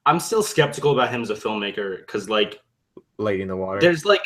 I'm still skeptical about him as a filmmaker because, like, Lady in the Water. There's like,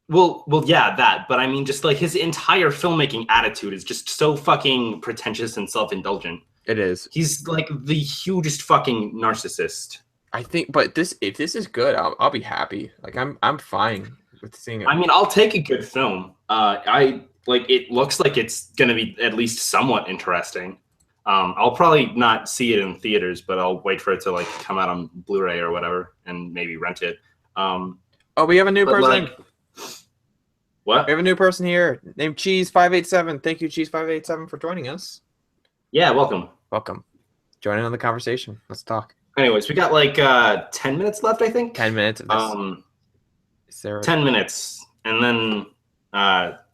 well, yeah, that. But I mean, just like his entire filmmaking attitude is just so fucking pretentious and self-indulgent. It is. He's like the hugest fucking narcissist. I think, but if this is good, I'll be happy. Like I'm fine with seeing it. I mean, I'll take a good film. I like it. Looks like it's gonna be at least somewhat interesting. I'll probably not see it in theaters, but I'll wait for it to like come out on Blu-ray or whatever, and maybe rent it. Oh, we have a new person. Like, what? We have a new person here named Cheese587. Thank you, Cheese587, for joining us. Yeah, welcome. Welcome. Join in on the conversation. Let's talk. Anyways, we got like 10 minutes left, I think. 10 minutes. 10 minutes, and then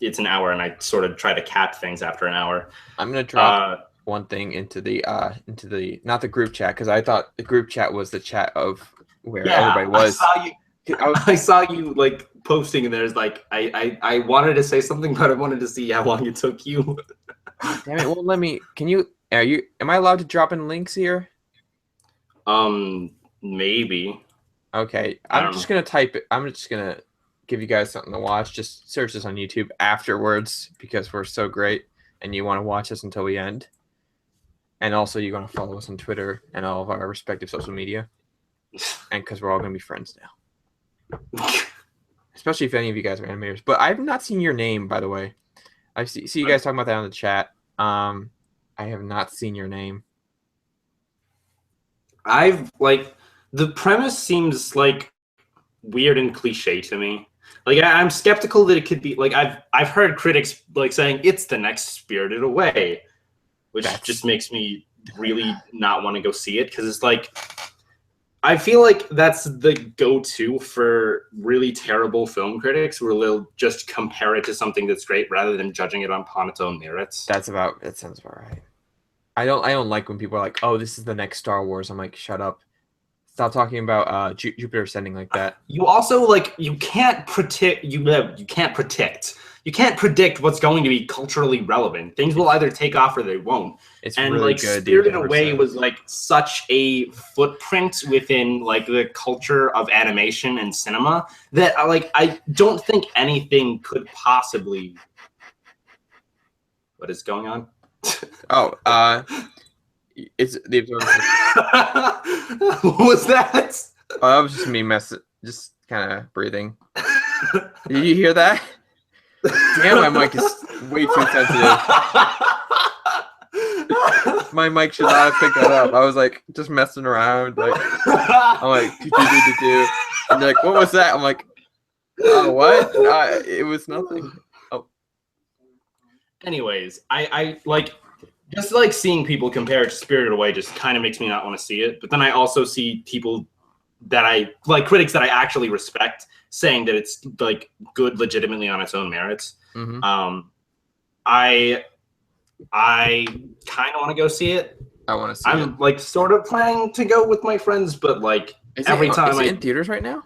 it's an hour, and I sort of try to cap things after an hour. I'm gonna drop one thing into the not the group chat, because I thought the group chat was the chat of where everybody was. I saw you like posting, and there's like I wanted to say something, but I wanted to see how long it took you. Damn it! Well, let me. Am I allowed to drop in links here? Maybe. Okay, I'm just gonna type it. I'm just gonna give you guys something to watch. Just search this on YouTube afterwards, because we're so great, and you want to watch us until we end. And also, you're gonna follow us on Twitter and all of our respective social media, and because we're all gonna be friends now. Especially if any of you guys are animators. But I've not seen your name, by the way. I see you guys talking about that on the chat. I have not seen your name. I've like the premise seems like weird and cliche to me. Like I'm skeptical that it could be like I've heard critics like saying it's the next Spirited Away, which just makes me really not want to go see it, because it's like I feel like that's the go-to for really terrible film critics, where they'll just compare it to something that's great rather than judging it on its own merits. That sounds about right. I don't like when people are like, "Oh, this is the next Star Wars." I'm like, "Shut up! Stop talking about Jupiter Ascending like that." You also like you can't predict what's going to be culturally relevant. Things will either take off or they won't. It's and really like good. Spirited Away was like such a footprint within like the culture of animation and cinema that I don't think anything could possibly. What is going on? Oh, it's the observer. What was that? Oh, that was just me just kind of breathing. Did you hear that? Damn, my mic is way too sensitive. My mic should not have picked that up. I was like just messing around. Like I'm like do. And they're like, what was that? I'm like, oh, what? It was nothing. Oh. Anyways, I like just like seeing people compare it to Spirited Away just kind of makes me not want to see it. But then I also see people that I like, critics that I actually respect, saying that it's like good legitimately on its own merits. Mm-hmm. I kind of want to go see it. I want to see I'm like sort of planning to go with my friends, but like is every time it in theaters right now?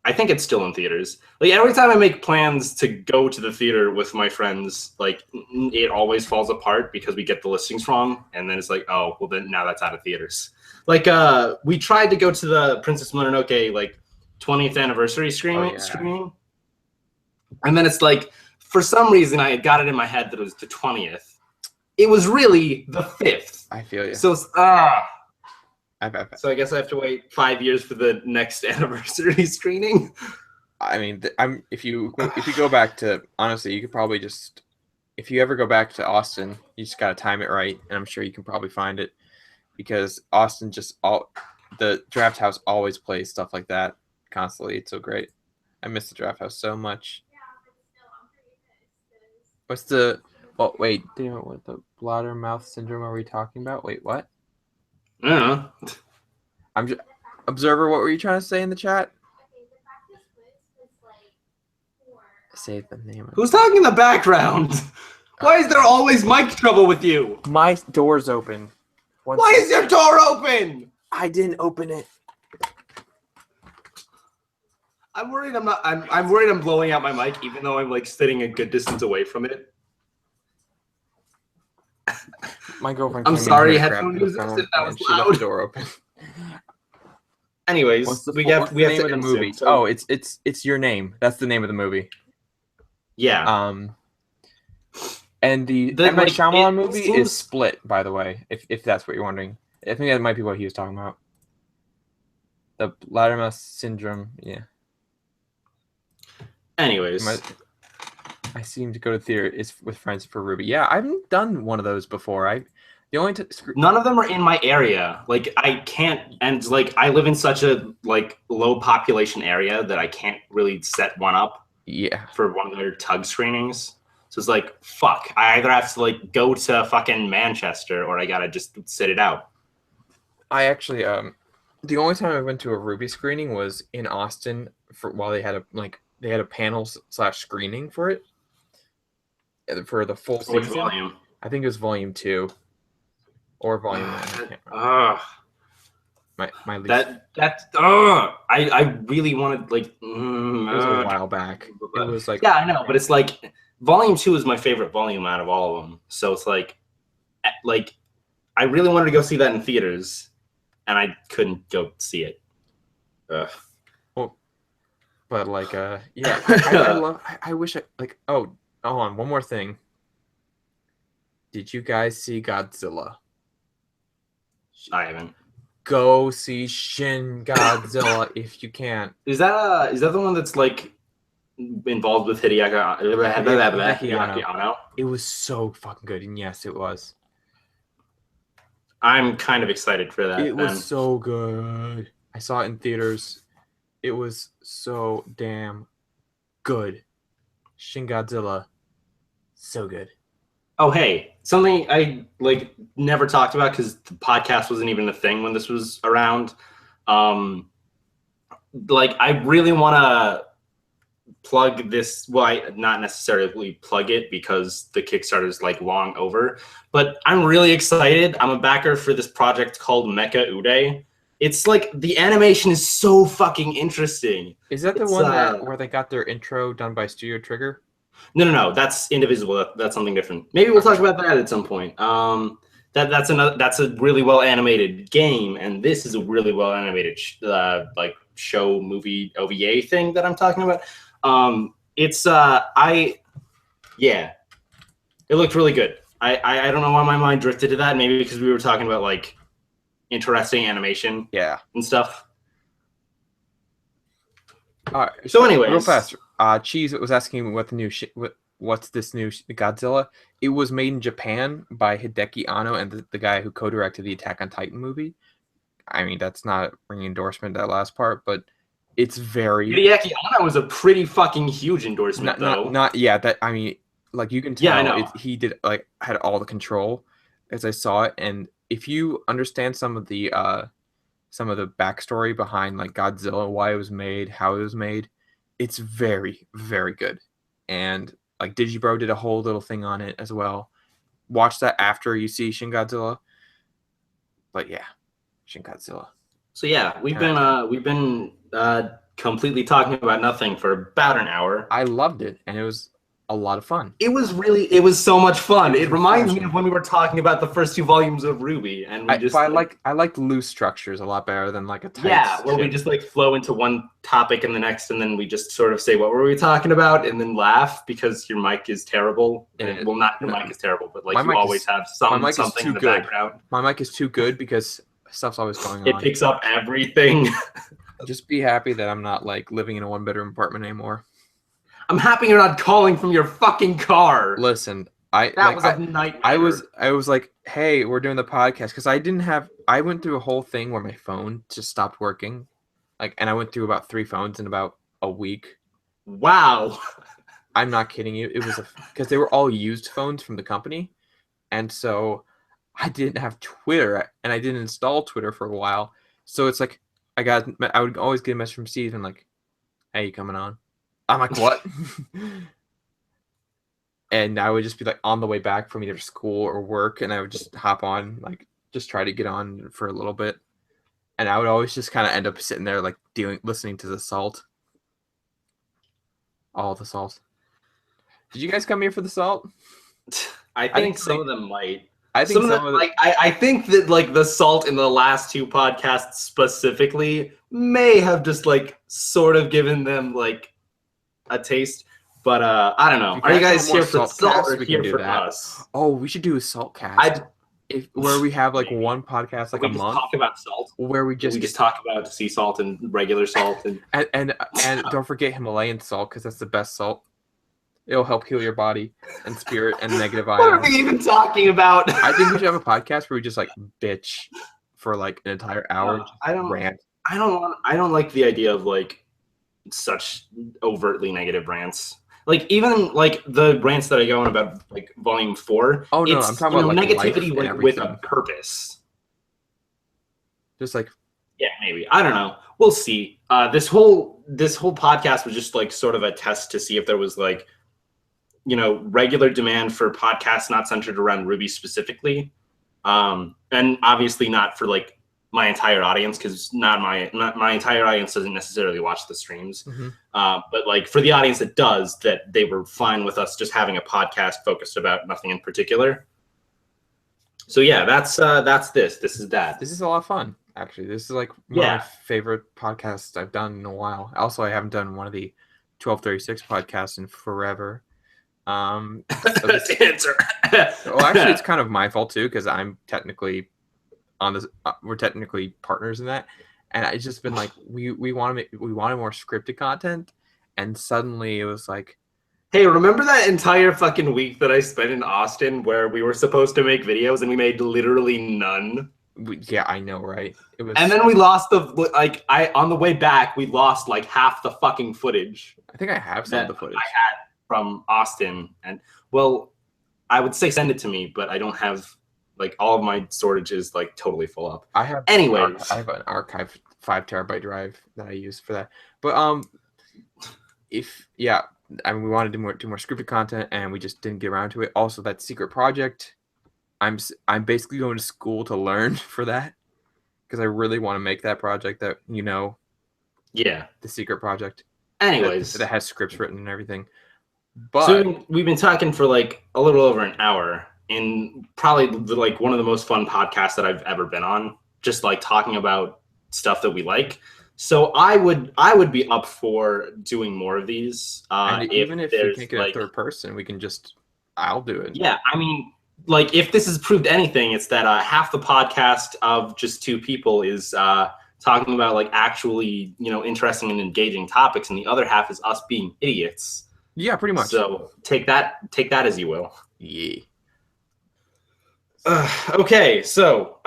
I think it's still in theaters. Like every time I make plans to go to the theater with my friends, like it always falls apart because we get the listings wrong, and then it's like, oh, well then now that's out of theaters. Like we tried to go to the Princess Mononoke like 20th anniversary screening, and then it's like for some reason I got it in my head that it was the 20th. It was really the 5th. I feel you. So it's So I guess I have to wait 5 years for the next anniversary screening. I mean, if you go back to, honestly, you could probably just, if you ever go back to Austin, you just gotta time it right, and I'm sure you can probably find it, because Austin the Draft House always plays stuff like that constantly. It's so great. I miss the Draft House so much. What's the? Oh wait, what the bladder mouth syndrome are we talking about? Wait, what? I don't know. I'm just, Observer, what were you trying to say in the chat? Say the name. Who's talking in the background? Why is there always mic trouble with you? My door's open. Why is your door open? I didn't open it. I'm worried I'm worried I'm blowing out my mic, even though I'm like sitting a good distance away from it. My girlfriend. I'm sorry, headphone users, if that was she left loud. the door open. Anyways, what's the name of the movie? So... Oh, it's Your Name. That's the name of the movie. Yeah. And the M. Night Shyamalan movie is Split, by the way, if that's what you're wondering. I think that might be what he was talking about. The bladder syndrome, yeah. Anyways. I seem to go to theater with friends for RWBY. Yeah, I haven't done one of those before. None of them are in my area. Like I can't, and like I live in such a like low population area that I can't really set one up. Yeah. For one of their tug screenings. So it's like, fuck. I either have to like go to fucking Manchester or I gotta just sit it out. I actually the only time I went to a RWBY screening was in Austin while they had a panel / screening for it. For the full season. Which volume? I think it was volume 2 or volume 1. My least. I really wanted like. It was a while back. It was like, yeah, I know, but it's like volume 2 is my favorite volume out of all of them. So it's like I really wanted to go see that in theaters, and I couldn't go see it. Ugh. Well, but like yeah, I wish hold on, one more thing. Did you guys see Godzilla? I haven't. Go see Shin Godzilla if you can. Is that the one that's like involved with Hideaki Anno? It was so fucking good, and yes, it was. I'm kind of excited for that. It was so good. I saw it in theaters. It was so damn good. Shin Godzilla, so good. Oh, hey, something I like never talked about because the podcast wasn't even a thing when this was around. Like I really want to plug this. Well, I not necessarily plug it because the Kickstarter is like long over, but I'm really excited. I'm a backer for this project called Mecha Uday. It's like the animation is so fucking interesting. Is that the one where they got their intro done by Studio Trigger? No. That's Indivisible. That's something different. Maybe we'll talk about that at some point. That's a really well animated game, and this is a really well animated like show movie OVA thing that I'm talking about. It looked really good. I don't know why my mind drifted to that. Maybe because we were talking about like interesting animation, and stuff. All right. So, anyways, real fast. Cheese was asking what the new what's this new Godzilla? It was made in Japan by Hideki Anno and the guy who co-directed the Attack on Titan movie. I mean, that's not a ring endorsement, that last part, but it's very. Hideki Anno was a pretty fucking huge endorsement, though. That I mean, like you can tell, I know. He did had all the control as I saw it, and if you understand some of the backstory behind like Godzilla, why it was made, how it was made, it's very, very good. And like Digibro did a whole little thing on it as well. Watch that after you see Shin Godzilla. But yeah, Shin Godzilla. So yeah, we've been completely talking about nothing for about an hour. I loved it, and it was a lot of fun. It was so much fun. It was It reminds me refreshing. of when we were talking about the first 2 volumes of RWBY, and we just I like loose structures a lot better than like a tight yeah, where we ship. just like flow into one topic and the next, and then we just sort of say what were we talking about, and then laugh because your mic is terrible. Well, not your mic is terrible, but like My you mic always is- have my mic is something too in the good. background. My mic is too good because stuff's always going It on. picks up everything. Just be happy that I'm not like living in a 1-bedroom apartment anymore. I'm happy you're not calling from your fucking car. Listen, That was a nightmare. I was like, hey, we're doing the podcast because I went through a whole thing where my phone just stopped working, like, and I went through about 3 phones in about a week. Wow. I'm not kidding you. It was because they were all used phones from the company, and so I didn't have Twitter and I didn't install Twitter for a while. So it's like I would always get a message from Steve and like, hey, you coming on? I'm like, what? And I would just be like on the way back from either school or work, and I would just hop on, like just try to get on for a little bit. And I would always just kind of end up sitting there like listening to the salt. All the salt. Did you guys come here for the salt? I think some of them might. I think some of them, like I think that like the salt in the last 2 podcasts specifically may have just like sort of given them like a taste. But I don't know. Are you guys here for salt or here for us? Oh, we should do a salt cast. Where we have like one podcast like a month. Talk about salt. Where we just talk about sea salt and regular salt and don't forget Himalayan salt because that's the best salt. It'll help heal your body and spirit and negative ions. What are we even talking about? I think we should have a podcast where we just like bitch for like an entire hour. Rant. I don't like the idea of like such overtly negative rants. Like even like the rants that I go on about like volume 4. Oh no, I'm talking about like negativity like with a purpose. Just like yeah, maybe. I don't know. We'll see. This whole podcast was just like sort of a test to see if there was like, you know, regular demand for podcasts not centered around RWBY specifically, and obviously not for like my entire audience because not my entire audience doesn't necessarily watch the streams, but like for the audience that does, that they were fine with us just having a podcast focused about nothing in particular. So yeah, that's this. This is that. This is a lot of fun. Actually, this is like one of my favorite podcasts I've done in a while. Also, I haven't done one of the 1236 podcasts in forever. So answer. Well, actually, it's kind of my fault too because I'm technically on this. We're technically partners in that, and it's just been like we wanted more scripted content, and suddenly it was like, hey, remember that entire fucking week that I spent in Austin where we were supposed to make videos and we made literally none? Yeah, I know, right? It was, and then we lost on the way back we lost like half the fucking footage. I think I have some of the footage I had from Austin, and well, I would say send it to me, but I don't have like all of my storage is like totally full up. I have anyways. I have an archive 5 terabyte drive that I use for that. But we wanted to do more scripted content, and we just didn't get around to it. Also, that secret project, I'm basically going to school to learn for that because I really want to make that project that the secret project. Anyways, that has scripts written and everything. But so we've been talking for like a little over an hour in probably like one of the most fun podcasts that I've ever been on, just like talking about stuff that we like. So I would be up for doing more of these. And even if you can't get a third person, I'll do it. Yeah, I mean, like if this has proved anything, it's that half the podcast of just 2 people is talking about like actually, interesting and engaging topics, and the other half is us being idiots. Yeah, pretty much. So take that as you will. Yeah. Okay, so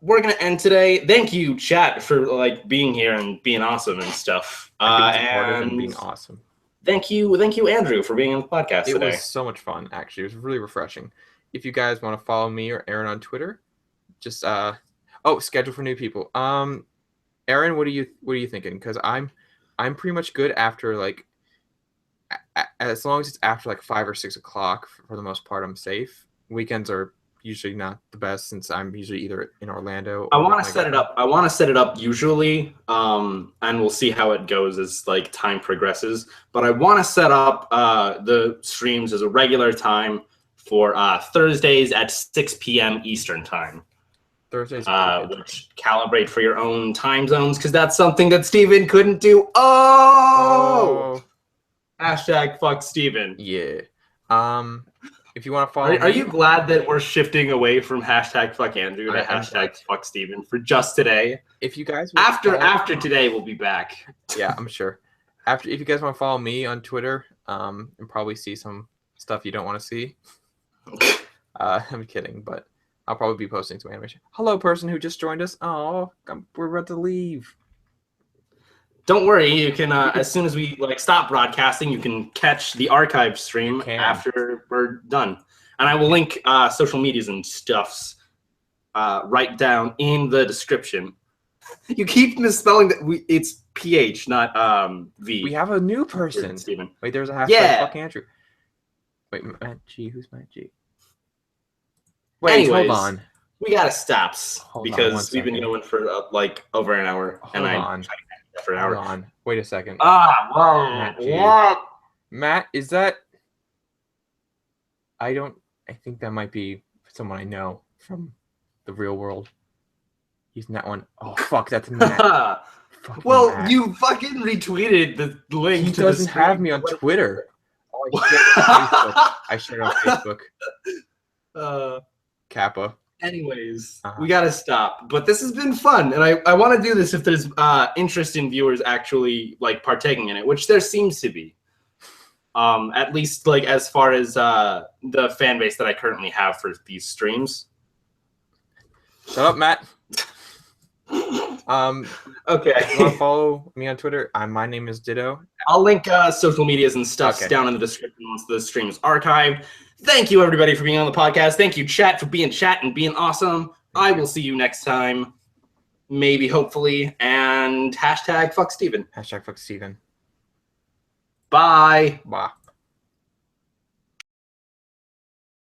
we're gonna end today. Thank you, chat, for like being here and being awesome and stuff. And being awesome. Thank you, Andrew, for being on the podcast today. It was so much fun. Actually, it was really refreshing. If you guys want to follow me or Aaron on Twitter, just schedule for new people. Aaron, what are you thinking? Because I'm pretty much good after like. As long as it's after like 5 or 6 o'clock, for the most part, I'm safe. Weekends are usually not the best since I'm usually either in Orlando. I or want with to my set it up. I want to set it up usually, and we'll see how it goes as like time progresses. But I want to set up the streams as a regular time for Thursdays at 6 p.m. Eastern time. Thursdays, which calibrate for your own time zones because that's something that Steven couldn't do. Oh! Hashtag fuck Steven. Yeah. If you want to follow Are me, you glad that we're shifting away from hashtag fuck Andrew to hashtag fuck Steven for just today? If you guys after today, we'll be back. Yeah, I'm sure. If you guys want to follow me on Twitter, and probably see some stuff you don't want to see. I'm kidding, but I'll probably be posting some animation. Hello, person who just joined us. Oh, we're about to leave. Don't worry, you can as soon as we stop broadcasting, you can catch the archive stream after we're done, and I will link social medias and stuffs right down in the description. You keep misspelling that. It's PH, not V. We have a new person. Steven. Wait, there's a hashtag fuck Andrew. Wait, Matt G. Who's Matt G? Wait, anyways, hold on. We gotta stop because we've been going for over an hour, hold on. For an hour. Hold on. Wait a second. Wow. What? Matt, is that? I think that might be someone I know from the real world. He's in that one. Oh fuck, that's Matt. Well, Matt. You fucking retweeted the link. He doesn't have me on Twitter. Oh, I shared on Facebook. Kappa. Anyways, we gotta stop. But this has been fun, and I want to do this if there's interest in viewers actually partaking in it, which there seems to be. At least as far as the fan base that I currently have for these streams. Shut up, Matt. Okay. If you want to follow me on Twitter, my name is Ditto. I'll link social medias and stuff down in the description once the stream is archived. Thank you, everybody, for being on the podcast. Thank you, chat, for being chat and being awesome. I will see you next time. Maybe, hopefully. And hashtag fuck Steven. Hashtag fuck Steven. Bye. Bye.